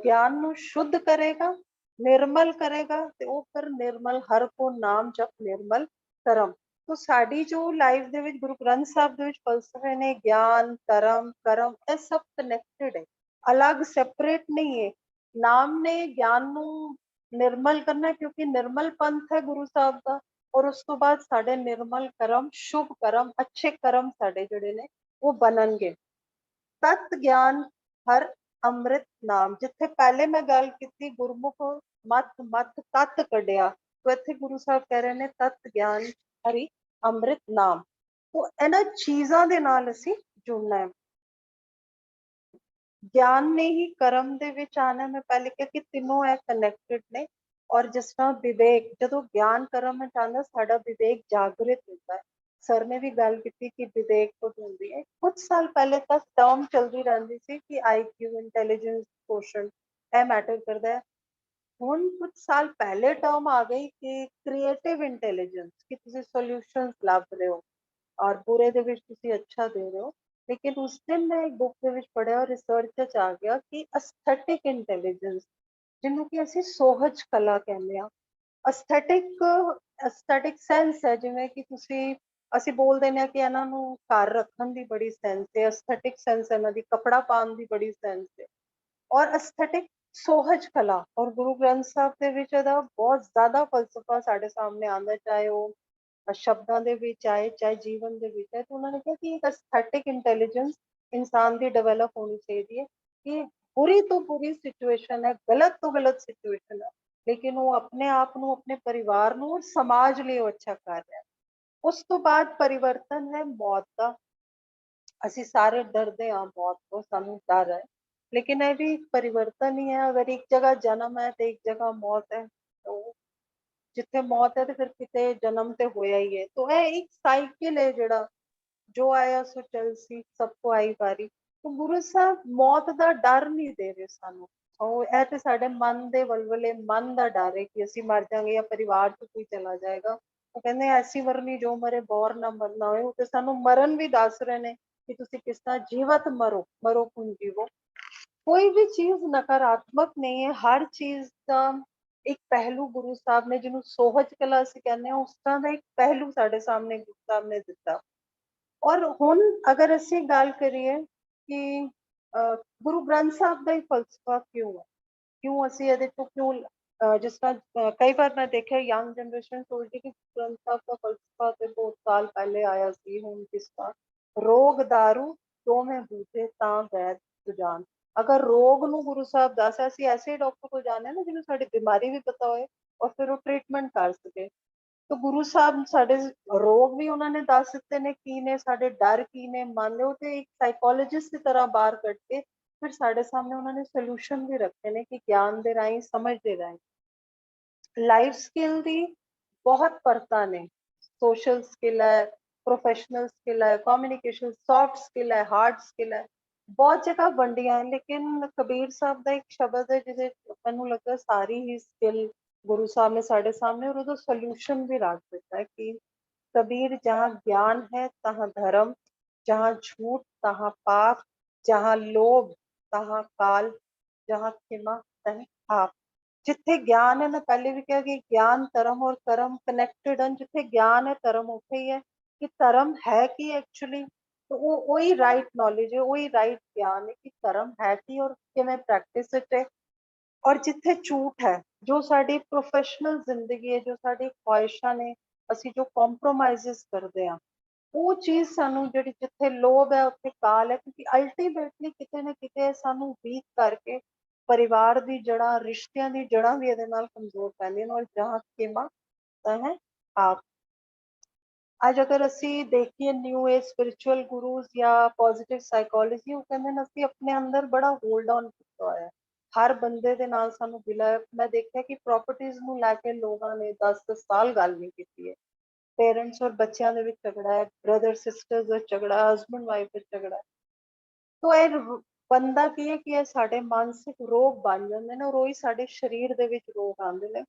ਗਿਆਨ ਨੂੰ ਸ਼ੁੱਧ ਕਰੇਗਾ, ਨਿਰਮਲ ਕਰੇਗਾ, ਤੇ ਉਹ ਫਿਰ ਨਿਰਮਲ ਹਰ ਕੋ ਨਾਮ ਜਪ ਨਿਰਮਲ ਕਰਮ। तो साड़ी जो लाइफ ਦੇ ਵਿੱਚ ਗੁਰੂ ਗ੍ਰੰਥ ਸਾਹਿਬ ਦੇ ਵਿੱਚ ਫਲਸਫੇ ਨੇ, ਗਿਆਨ, ਧਰਮ, ਕਰਮ, ਇਹ ਸਭ ਕਨੈਕਟਡ ਹੈ, ਅਲੱਗ ਸੈਪਰੇਟ ਨਹੀਂ ਹੈ। ਨਾਮ ਨੇ ਗਿਆਨ ਨੂੰ ਨਿਰਮਲ ਕਰਨਾ, ਕਿਉਂਕਿ ਨਿਰਮਲ ਪੰਥ ਹੈ ਗੁਰੂ ਸਾਹਿਬ ਦਾ। ਔਰ ਉਸ ਤੋਂ ਬਾਅਦ ਸਾਡੇ ਨਿਰਮਲ ਕਰਮ, ਸ਼ੁਭ ਕਰਮ, ਅੱਛੇ ਕਰਮ ਸਾਡੇ ਜਿਹੜੇ ਨੇ ਉਹ ਬਣਨਗੇ। ਤਤ ਗਿਆਨ ਹਰ ਅੰਮ੍ਰਿਤ ਨਾਮ, ਜਿੱਥੇ ਪਹਿਲੇ ਮੈਂ ਗੱਲ ਕੀਤੀ ਗੁਰਮੁਖ ਮਤ ਮਤ ਤਤ ਕੱਢਿਆ, तो ਇੱਥੇ ਗੁਰੂ ਸਾਹਿਬ ਕਹਿ ਰਹੇ ਨੇ ਤਤ ਗਿਆਨ ਹਰੀ ਅੰਮ੍ਰਿਤ ਨਾਮ। तो ਇਹਨਾਂ ਚੀਜ਼ਾਂ ਦੇ ਨਾਲ ਅਸੀਂ ਜੁੜਨਾ ਹੈ। ਗਿਆਨ ਨੇ ਹੀ ਕਰਮ ਦੇ ਵਿੱਚ ਆਣਾ। ਮੈਂ ਪਹਿਲੇ ਕਿਹਾ ਕਿ ਤਿੰਨੋਂ ਹੈ ਕਨੈਕਟਡ ਨੇ। ਔਰ ਜਿਸ ਤਰ੍ਹਾਂ ਵਿਵੇਕ, ਜਦੋਂ ਗਿਆਨ ਕਰਮ ਵਿੱਚ ਆਉਂਦਾ, ਸਾਡਾ ਵਿਵੇਕ ਜਾਗਰਿਤ ਹੁੰਦਾ ਹੈ। ਸਰ ਨੇ ਵੀ ਗੱਲ ਕੀਤੀ ਕਿ ਵਿਵੇਕ ਤੋਂ ਹੁੰਦੀ ਹੈ। ਕੁਝ ਸਾਲ ਪਹਿਲੇ ਤੱਕ ਟਰਮ ਚੱਲਦੀ ਰਹਿੰਦੀ ਸੀ ਕਿ IQ, ਇੰਟੈਲੀਜੈਂਸ, ਕੋਸ਼ਣ, ਇਹ ਮੈਟਰ ਕਰਦਾ ਹੈ। ਹੁਣ ਕੁਝ ਸਾਲ ਪਹਿਲੇ ਟਰਮ ਆ ਗਈ ਕਿ ਕ੍ਰੀਏਟਿਵ ਇੰਟੈਲੀਜੈਂਸ, ਕਿ ਤੁਸੀਂ ਸੋਲਿਊਸ਼ਨਸ ਲੱਭ ਰਹੇ ਹੋ ਔਰ ਬੁਰੇ ਦੇ ਵਿੱਚ ਤੁਸੀਂ ਅੱਛਾ ਦੇ ਰਹੇ ਹੋ। लेकिन उस दिन मैं एक बुक ਦੇ ਵਿੱਚ ਪੜਿਆ ਔਰ ਰਿਸਰਚ ਚ ਆ ਗਿਆ ਕਿ ਐਸਥੈਟਿਕ ਇੰਟੈਲੀਜੈਂਸ, ਜਿਹਨੂੰ ਕਿ ਅਸੀਂ ਸੋਹਜ ਕਲਾ ਕਹਿੰਦੇ ਆ। ਐਸਥੈਟਿਕ ਸੈਂਸ ਹੈ, ਜਿਵੇਂ ਕਿ ਤੁਸੀਂ ਅਸੀਂ ਬੋਲ ਦਿੰਦੇ ਆ ਕਿ ਇਹਨਾਂ ਨੂੰ ਘਰ ਰੱਖਣ ਦੀ ਬੜੀ ਸੈਂਸ ਹੈ, ਐਸਥੈਟਿਕ ਸੈਂਸ ਇਹਨਾਂ ਦੀ ਕੱਪੜਾ ਪਾਉਣ ਦੀ ਬੜੀ ਸੈਂਸ ਹੈ। ਔਰ ਐਸਥੈਟਿਕ ਸੋਹਜ ਕਲਾ, ਔਰ ਗੁਰੂ ਗ੍ਰੰਥ ਸਾਹਿਬ ਦੇ ਵਿੱਚ ਇਹਦਾ ਬਹੁਤ ਜ਼ਿਆਦਾ ਫਲਸਫਾ ਸਾਡੇ ਸਾਹਮਣੇ ਆਉਂਦਾ, ਚਾਹੇ ਉਹ ਸ਼ਬਦਾਂ ਦੇ ਵਿੱਚ ਆਏ ਚਾਹੇ ਜੀਵਨ ਦੇ ਵਿੱਚ ਹੈ। तो उन्होंने कहा कि एक एस्थेटिक इंटेलिजेंस इंसान की डेवलप होनी चाहिए कि बुरी तो बुरी सिचुएशन है, गलत तो गलत सिचुएशन है, लेकिन वो अपने आप ਨੂੰ, अपने परिवार ਨੂੰ और समाज ਲਈ ਉਹ ਅੱਛਾ ਕਰ ਰਿਹਾ। ਉਸ ਤੋਂ ਬਾਅਦ परिवर्तन है मौत ਦਾ। ਅਸੀਂ ਸਾਰੇ ਡਰਦੇ ਹਾਂ ਮੌਤ ਤੋਂ, ਸਾਨੂੰ ਡਰ ਹੈ, लेकिन ਇਹ ਵੀ परिवर्तन ही है। अगर एक जगह जन्म है तो एक जगह मौत है, तो ਜਿੱਥੇ ਮੌਤ ਹੈ ਤੇ ਫਿਰ ਕਿਤੇ ਜਨਮ ਤੇ ਹੋਇਆ ਹੀ ਹੈ। तो ਇਹ ਇੱਕ ਸਾਈਕਲ ਹੈ ਜਿਹੜਾ ਜੋ ਆਇਆ ਸੋ ਚੱਲ ਸੀ, ਸਭ ਕੋ ਆਈ ਵਾਰੀ। तो ਗੁਰੂ ਸਾਹਿਬ ਮੌਤ ਦਾ ਡਰ ਨਹੀਂ ਦੇ ਰਹੇ ਸਾਨੂੰ। ਉਹ ਇਹ ਤੇ ਸਾਡੇ ਮਨ ਦੇ ਵਲਵਲੇ, ਮਨ ਦਾ ਡਰ ਹੈ ਕਿ ਅਸੀਂ ਮਰ ਜਾਵਾਂਗੇ ਜਾਂ ਪਰਿਵਾਰ ਤੋਂ ਕੋਈ ਚਲਾ ਜਾਏਗਾ। ਉਹ ਕਹਿੰਦੇ ਐਸੀ ਵਰਨੀ ਜੋ ਮਰੇ ਬੌਰ ਨਾ ਮਰਨਾ ਹੋਏ। ਉਹ ਤੇ ਸਾਨੂੰ ਮਰਨ ਵੀ ਦੱਸ ਰਹੇ ਨੇ ਕਿ ਤੁਸੀਂ ਕਿਸ ਤਰ੍ਹਾਂ ਜੀਵਤ ਮਰੋ, ਮਰੋ kun ਜੀਵੋ। ਕੋਈ ਵੀ ਚੀਜ਼ ਨਕਾਰਾਤਮਕ ਨਹੀਂ ਹੈ, ਹਰ ਚੀਜ਼ ਦਾ ਇੱਕ ਪਹਿਲੂ ਗੁਰੂ ਸਾਹਿਬ ਨੇ, ਜਿਹਨੂੰ ਸੋਹਜ ਕਲਾ ਅਸੀਂ ਕਹਿੰਦੇ ਹਾਂ, ਉਸ ਤਰ੍ਹਾਂ ਦਾ ਇੱਕ ਪਹਿਲੂ ਸਾਡੇ ਸਾਹਮਣੇ ਗੁਰੂ ਸਾਹਿਬ ਨੇ ਦਿੱਤਾ। ਔਰ ਹੁਣ ਅਗਰ ਅਸੀਂ ਗੱਲ ਕਰੀਏ ਕਿ ਗੁਰੂ ਗ੍ਰੰਥ ਸਾਹਿਬ ਦਾ ਹੀ ਫਲਸਫਾ ਕਿਉਂ ਹੈ, ਕਿਉਂ ਅਸੀਂ ਇਹਦੇ ਤੋਂ ਕਿਉਂ ਜਿਸ ਤਰ੍ਹਾਂ ਕਈ ਵਾਰ ਮੈਂ ਦੇਖਿਆ ਯੰਗ ਜਨਰੇਸ਼ਨ ਸੋਚਦੀ ਕਿ ਗ੍ਰੰਥ ਸਾਹਿਬ ਦਾ ਫਲਸਫਾ ਤੇ ਬਹੁਤ ਸਾਲ ਪਹਿਲੇ ਆਇਆ ਸੀ। ਹੁਣ ਕਿਸ ਤਰ੍ਹਾਂ ਰੋਗ ਦਾਰੂ ਦੋਵੇਂ ਬੂਝੇ ਤਾਂ ਵੈਦ ਸੁਜਾਨ। ਅਗਰ ਰੋਗ ਨੂੰ ਗੁਰੂ ਸਾਹਿਬ ਦੱਸਿਆ, ਅਸੀਂ ਐਸੇ ਡਾਕਟਰ ਕੋਲ ਜਾਂਦੇ ਨਾ ਜਿਹਨੂੰ ਸਾਡੀ ਬਿਮਾਰੀ ਵੀ ਪਤਾ ਹੋਏ ਔਰ ਫਿਰ ਉਹ ਟ੍ਰੀਟਮੈਂਟ ਕਰ ਸਕੇ। तो गुरु साहब साढ़े रोग भी उन्होंने दस दिते ने की ने, साढ़े डर की ने, मान लो तो एक साइकोलॉजिस्ट की तरह बाहर कट के फिर साढ़े सामने उन्होंने सोल्यूशन भी रखे ने कि ज्ञान दे राही, समझ दे राही। लाइफ स्किल दी बहुत परतां ने, सोशल स्किल है, प्रोफेशनल स्किल है, कम्युनिकेशन, सॉफ्ट स्किल है, हार्ड स्किल है, बहुत जगह वंडियां है। लेकिन कबीर साहब का एक शब्द है जिसे मैनू लगता सारी ही स्किल गुरु साहब ने साढ़े सामने और उसका सोल्यूशन भी रख देता है कि कबीर जहाँ ज्ञान है तहाँ धर्म, जहाँ झूठ तहाँ पाप, जहाँ लोभ तहाँ काल, जहाँ क्षमा तहाँ पाप। जिथे ज्ञान है, मैं पहले भी कहा कि ज्ञान धर्म और कर्म कनेक्टेड हैं। जिथे ज्ञान है धर्म उथे ही है कि धर्म है कि एक्चुअली, तो वो वही राइट नॉलेज है, वही राइट ज्ञान है कि धर्म है कि और किवें प्रैक्टिस है। और जिथे झूठ है, जो साडी प्रोफेशनल जिंदगी है, जो साडी ख्वाहिशां ने, ਅਸੀਂ जो कॉम्प्रोमाइज़ करते हैं, वो चीज़ सानू जिहड़ी जिथे लोभ है उत्थे काल है। क्योंकि अल्टीमेटली किते ना किते सानू वीक करके परिवार दी जड़ां, रिश्तियां दी जड़ां भी इहदे नाल कमजोर पैंदियां ने। और जहाँ खेमा तह आप ਅੱਜ ਅਗਰ ਅਸੀਂ ਦੇਖੀਏ ਨਿਊ ਏਜ ਸਪਿਰਿਚੁਅਲ ਗੁਰੂਜ਼ ਜਾਂ ਪੋਜ਼ਿਟਿਵ ਸਾਈਕੋਲੋਜੀ, ਉਹ ਕਹਿੰਦੇ ਨੇ ਅਸੀਂ ਆਪਣੇ ਅੰਦਰ ਬੜਾ ਹੋਲਡ ਔਨ ਕੀਤਾ ਹੋਇਆ ਹੈ। ਹਰ ਬੰਦੇ ਦੇ ਨਾਲ ਸਾਨੂੰ ਗਿਲਾ ਹੈ। ਮੈਂ ਦੇਖਿਆ ਕਿ ਪ੍ਰਾਪਰਟੀਜ਼ ਨੂੰ ਲੈ ਕੇ ਲੋਕਾਂ ਨੇ 10-10 ਸਾਲ ਗੱਲ ਨਹੀਂ ਕੀਤੀ ਹੈ। ਪੇਰੈਂਟਸ ਔਰ ਬੱਚਿਆਂ ਦੇ ਵਿੱਚ ਝਗੜਾ ਹੈ, ਬ੍ਰਦਰ ਸਿਸਟਰਸ ਵਿੱਚ ਝਗੜਾ, ਹਸਬੈਂਡ ਵਾਈਫ ਵਿੱਚ ਝਗੜਾ ਹੈ। ਤੋ ਇਹ ਬੰਦਾ ਕੀ ਹੈ ਕਿ ਇਹ ਸਾਡੇ ਮਾਨਸਿਕ ਰੋਗ ਬਣ ਜਾਂਦੇ ਨੇ, ਔਰ ਉਹੀ ਸਾਡੇ ਸਰੀਰ ਦੇ ਵਿੱਚ ਰੋਗ ਆਉਂਦੇ ਨੇ।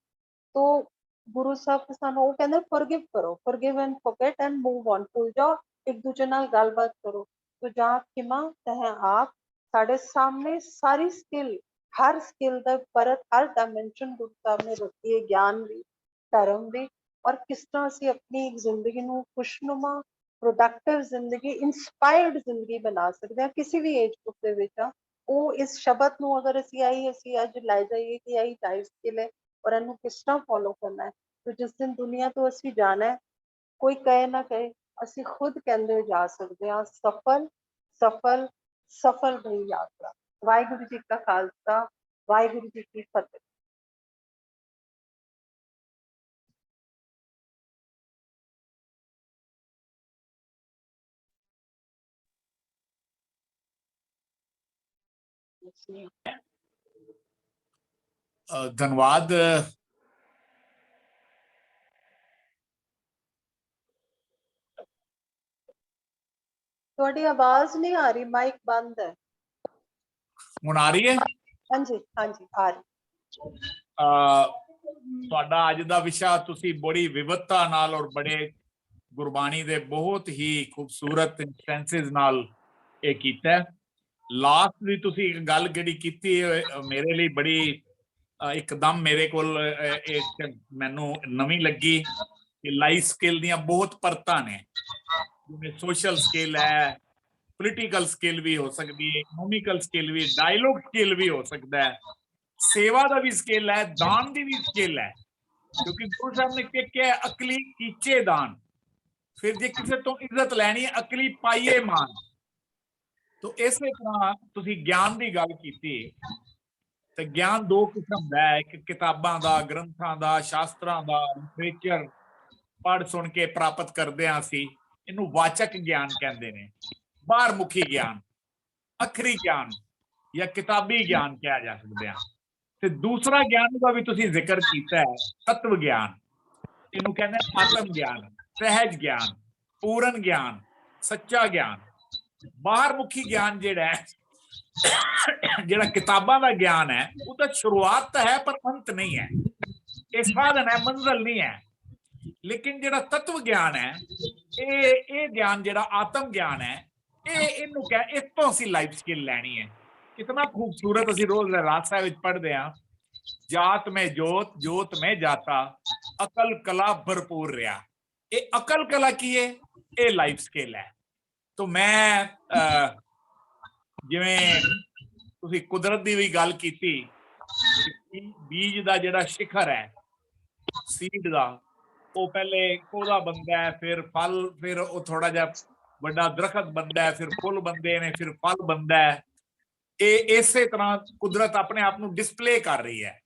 ਤੋ ਗੁਰੂ ਸਾਹਿਬ ਸਾਨੂੰ ਉਹ ਕਹਿੰਦੇ ਫੋਰਗਿਵ ਕਰੋ, forgive and forget and move on, ਭੁੱਲ ਜਾਓ, ਇੱਕ ਦੂਜੇ ਨਾਲ ਗੱਲਬਾਤ ਕਰੋ। ਤੋ ਜਾਂ ਖਿਮਾ ਤਹ ਆਪ, ਸਾਡੇ ਸਾਹਮਣੇ ਸਾਰੀ ਸਕਿੱਲ, ਹਰ ਸਕਿੱਲ ਦਾ ਪਰਤ, ਹਰ ਡਾਇਮੈਂਸ਼ਨ ਗੁਰੂ ਸਾਹਿਬ ਨੇ ਰੱਖੀ ਹੈ, ਗਿਆਨ ਵੀ, ਧਰਮ ਵੀ, ਔਰ ਕਿਸ ਤਰ੍ਹਾਂ ਅਸੀਂ ਆਪਣੀ ਜ਼ਿੰਦਗੀ ਨੂੰ ਖੁਸ਼ਨੁਮਾ, ਪ੍ਰੋਡਕਟਿਵ ਜ਼ਿੰਦਗੀ, ਇੰਸਪਾਇਰਡ ਜ਼ਿੰਦਗੀ ਬਣਾ ਸਕਦੇ ਹਾਂ ਕਿਸੇ ਵੀ ਏਜ ਗਰੁੱਪ ਦੇ ਵਿੱਚ ਆ। ਉਹ ਇਸ ਸ਼ਬਦ ਨੂੰ ਅਗਰ ਅਸੀਂ ਅੱਜ ਲੈ ਜਾਈਏ ਕਿ ਇਹੀ ਲਾਈਫ ਸਕਿੱਲ ਹੈ ਔਰ ਇਹਨੂੰ ਕਿਸ ਤਰ੍ਹਾਂ ਫੋਲੋ ਕਰਨਾ ਹੈ, ਤੇ ਜਿਸ ਦਿਨ ਦੁਨੀਆ ਤੋਂ ਅਸੀਂ ਜਾਣਾ ਹੈ, ਕੋਈ ਕਹੇ ਨਾ ਕਹੇ, ਅਸੀਂ ਖੁਦ ਕਹਿੰਦੇ ਜਾ ਸਕਦੇ ਹਾਂ ਸਫਲ ਸਫਲ ਸਫਲ ਭਈ ਯਾਤਰਾ। ਵਾਹਿਗੁਰੂ ਜੀ ਕਾ ਖਾਲਸਾ, ਵਾਹਿਗੁਰੂ ਜੀ ਕੀ ਫਤਿਹ। ਧੰਨਵਾਦ। ਤੁਹਾਡੀ ਆਵਾਜ਼ ਨਹੀਂ ਆ ਰਹੀ, ਮਾਈਕ ਬੰਦ ਹੈ। ਹੁਣ ਆ ਰਹੀ ਹੈ? ਹਾਂਜੀ ਹਾਂਜੀ ਆ ਰਹੀ। ਤੁਹਾਡਾ ਅੱਜ ਦਾ ਵਿਸ਼ਾ ਤੁਸੀਂ ਬੜੀ ਵਿਵਧਤਾ ਨਾਲ ਔਰ ਬੜੇ ਗੁਰਬਾਣੀ ਦੇ ਬਹੁਤ ਹੀ ਖੂਬਸੂਰਤ ਇੰਸਟੈਂਸਿਸ ਨਾਲ ਇਹ ਕੀਤਾ। ਲਾਸਟ ਦੀ ਤੁਸੀਂ ਇੱਕ ਗੱਲ ਜਿਹੜੀ ਕੀਤੀ ਮੇਰੇ ਲਈ ਬੜੀ ਇੱਕਦਮ ਮੇਰੇ ਕੋਲ ਮੈਨੂੰ ਨਵੀਂ ਲੱਗੀ ਕਿ ਲਾਈਫ ਸਕਿੱਲ ਦੀਆਂ ਬਹੁਤ ਪਰਤਾਂ ਨੇ, ਜਿਵੇਂ ਸੋਸ਼ਲ ਸਕਿੱਲ ਹੈ, ਪੋਲੀਟੀਕਲ ਸਕਿੱਲ ਵੀ ਹੋ ਸਕਦੀ ਹੈ, ਇਕਨੋਮਿਕਲ ਸਕਿੱਲ ਵੀ, ਡਾਇਲੋਗ ਸਕਿੱਲ ਵੀ ਹੋ ਸਕਦਾ ਹੈ, ਸੇਵਾ ਦਾ ਵੀ ਸਕਿੱਲ ਹੈ, ਦਾਨ ਦੀ ਵੀ ਸਕਿੱਲ ਹੈ। ਕਿਉਂਕਿ ਗੁਰੂ ਸਾਹਿਬ ਨੇ ਕਿਹਾ ਅਕਲੀ ਕੀਚੇ ਦਾਨ, ਫਿਰ ਜੇ ਕਿਸੇ ਤੋਂ ਇੱਜ਼ਤ ਲੈਣੀ ਹੈ ਅਕਲੀ ਪਾਈਏ ਮਾਨ। ਤੋ ਇਸੇ ਤਰ੍ਹਾਂ ਤੁਸੀਂ ਗਿਆਨ ਦੀ ਗੱਲ ਕੀਤੀ, ਤੇ ਗਿਆਨ ਦੋ ਕਿਸਮ ਦਾ ਹੈ, ਇੱਕ ਕਿਤਾਬਾਂ ਦਾ, ਗ੍ਰੰਥਾਂ ਦਾ, ਸ਼ਾਸਤਰਾਂ ਦਾ, ਲਿਟਰੇਚਰ ਪੜ੍ਹ ਸੁਣ ਕੇ ਪ੍ਰਾਪਤ ਕਰਦੇ ਹਾਂ ਅਸੀਂ, ਇਹਨੂੰ ਵਾਚਕ ਗਿਆਨ ਕਹਿੰਦੇ ਨੇ, ਬਾਹਰ ਮੁਖੀ ਗਿਆਨ, ਅਖਰੀ ਗਿਆਨ ਜਾਂ ਕਿਤਾਬੀ ਗਿਆਨ ਕਿਹਾ ਜਾ ਸਕਦਾ। ਤੇ ਦੂਸਰਾ ਗਿਆਨ ਦਾ ਵੀ ਤੁਸੀਂ ਜ਼ਿਕਰ ਕੀਤਾ ਹੈ, ਤत्व ਗਿਆਨ, ਇਹਨੂੰ ਕਹਿੰਦੇ ਆਤਮ ਗਿਆਨ, ਸਹਿਜ ਗਿਆਨ, ਪੂਰਨ ਗਿਆਨ, ਸੱਚਾ ਗਿਆਨ। ਬਾਹਰ ਮੁਖੀ ਗਿਆਨ ਜਿਹੜਾ ਕਿਤਾਬਾਂ ਦਾ ਗਿਆਨ ਹੈ, ਉਹਦਾ ਸ਼ੁਰੂਆਤ ਤਾਂ ਹੈ ਪਰ ਅੰਤ ਨਹੀਂ ਹੈ, ਇਹ ਸਾਧਨ ਹੈ, ਮੰਜ਼ਿਲ ਨਹੀਂ ਹੈ। ਲੇਕਿਨ ਜਿਹੜਾ ਤत्व ਗਿਆਨ ਹੈ, ਇਹ ਗਿਆਨ ਜਿਹੜਾ ਆਤਮ ਗਿਆਨ ਹੈ, ਇਹਨੂੰ ਕਹਿ, ਇਸ ਤੋਂ ਅਸੀਂ ਲਾਈਫ ਸਕਿੱਲ ਲੈਣੀ ਹੈ। ਕਿਤਨਾ ਖੂਬਸੂਰਤ ਅਸੀਂ ਰੋਜ਼ ਰਹਿਰਾਸ ਸਾਹਿਬ ਵਿੱਚ ਪੜ੍ਹਦੇ ਹਾਂ, ਜਾਤ ਮੈਂ ਜੋਤ, ਜੋਤ ਮੈਂ ਜਾਤਾ, ਅਕਲ ਕਲਾ ਭਰਪੂਰ ਰਿਹਾ। ਇਹ ਅਕਲ ਕਲਾ ਕੀ ਹੈ? ਇਹ ਲਾਈਫ ਸਕਿੱਲ ਹੈ। ਤੋ ਮੈਂ ਜਿਵੇਂ ਤੁਸੀਂ ਕੁਦਰਤ ਦੀ ਵੀ ਗੱਲ ਕੀਤੀ, ਬੀਜ ਦਾ ਜਿਹੜਾ ਸਿਖਰ ਹੈ, ਸੀਡ ਦਾ, ਉਹ ਪਹਿਲੇ ਪੌਦਾ ਬਣਦਾ ਹੈ, ਫਿਰ ਫਲ, ਫਿਰ ਉਹ ਥੋੜਾ ਜਿਹਾ ਵੱਡਾ ਦਰਖਤ ਬਣਦਾ ਹੈ, ਫਿਰ ਫੁੱਲ ਬਣਦੇ ਨੇ, ਫਿਰ ਫਲ ਬਣਦਾ ਹੈ। ਇਹ ਇਸੇ ਤਰ੍ਹਾਂ ਕੁਦਰਤ ਆਪਣੇ ਆਪ ਨੂੰ ਡਿਸਪਲੇ ਕਰ ਰਹੀ ਹੈ।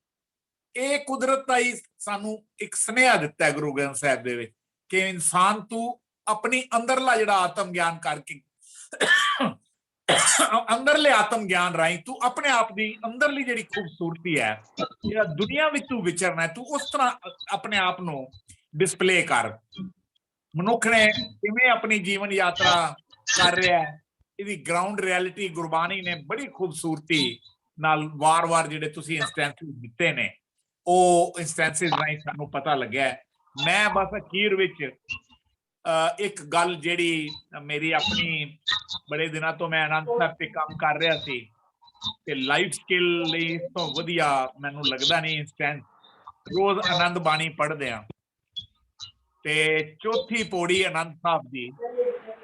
ਇਹ ਕੁਦਰਤ ਦਾ ਹੀ ਸਾਨੂੰ ਇੱਕ ਸੁਨੇਹਾ ਦਿੱਤਾ ਹੈ ਗੁਰੂ ਗ੍ਰੰਥ ਸਾਹਿਬ ਦੇ ਵਿੱਚ ਕਿ ਇਨਸਾਨ ਤੂੰ ਆਪਣੀ ਅੰਦਰਲਾ ਜਿਹੜਾ ਆਤਮ ਗਿਆਨ ਕਰਕੇ, ਅੰਦਰਲੇ ਆਤਮ ਗਿਆਨ ਰਾਹੀਂ ਤੂੰ ਆਪਣੇ ਆਪ ਦੀ ਅੰਦਰਲੀ ਜਿਹੜੀ ਖੂਬਸੂਰਤੀ ਹੈ, ਜਿਹੜਾ ਦੁਨੀਆ ਵਿੱਚ ਤੂੰ ਵਿਚਰਨਾ, ਤੂੰ ਉਸ ਤਰ੍ਹਾਂ ਆਪਣੇ ਆਪ ਨੂੰ ਡਿਸਪਲੇ ਕਰ। ਮਨੁੱਖ ਨੇ ਕਿਵੇਂ ਆਪਣੀ ਜੀਵਨ ਯਾਤਰਾ ਕਰ ਰਿਹਾ ਹੈ, ਇਹਦੀ ਗਰਾਊਂਡ ਰਿਐਲਿਟੀ ਗੁਰਬਾਣੀ ਨੇ ਬੜੀ ਖੂਬਸੂਰਤੀ ਨਾਲ ਵਾਰ-ਵਾਰ ਜਿਹੜੇ ਤੁਸੀਂ ਇੰਸਟੈਂਸਿਸ ਦਿੱਤੇ ਨੇ, ਉਹ ਇੰਸਟੈਂਸਿਸ ਰਾਹੀਂ ਸਾਨੂੰ ਪਤਾ ਲੱਗਿਆ। ਮੈਂ ਬਸ ਅਖੀਰ ਵਿੱਚ ਇੱਕ ਗੱਲ ਜਿਹੜੀ ਮੇਰੀ ਆਪਣੀ, ਬੜੇ ਦਿਨਾਂ ਤੋਂ ਮੈਂ ਆਨੰਦ ਸਾਹਿਬ ਤੇ ਕੰਮ ਕਰ ਰਿਹਾ ਸੀ, ਤੇ ਲਾਈਫ ਸਕਿੱਲ ਲਈ ਇਸ ਤੋਂ ਵਧੀਆ ਮੈਨੂੰ ਲੱਗਦਾ ਨਹੀਂ ਇੰਸਟੈਂਸ। ਰੋਜ਼ ਆਨੰਦ ਬਾਣੀ ਪੜ੍ਹਦੇ ਆ, ਤੇ ਚੌਥੀ ਪੌੜੀ ਆਨੰਦ ਸਾਹਿਬ ਦੀ,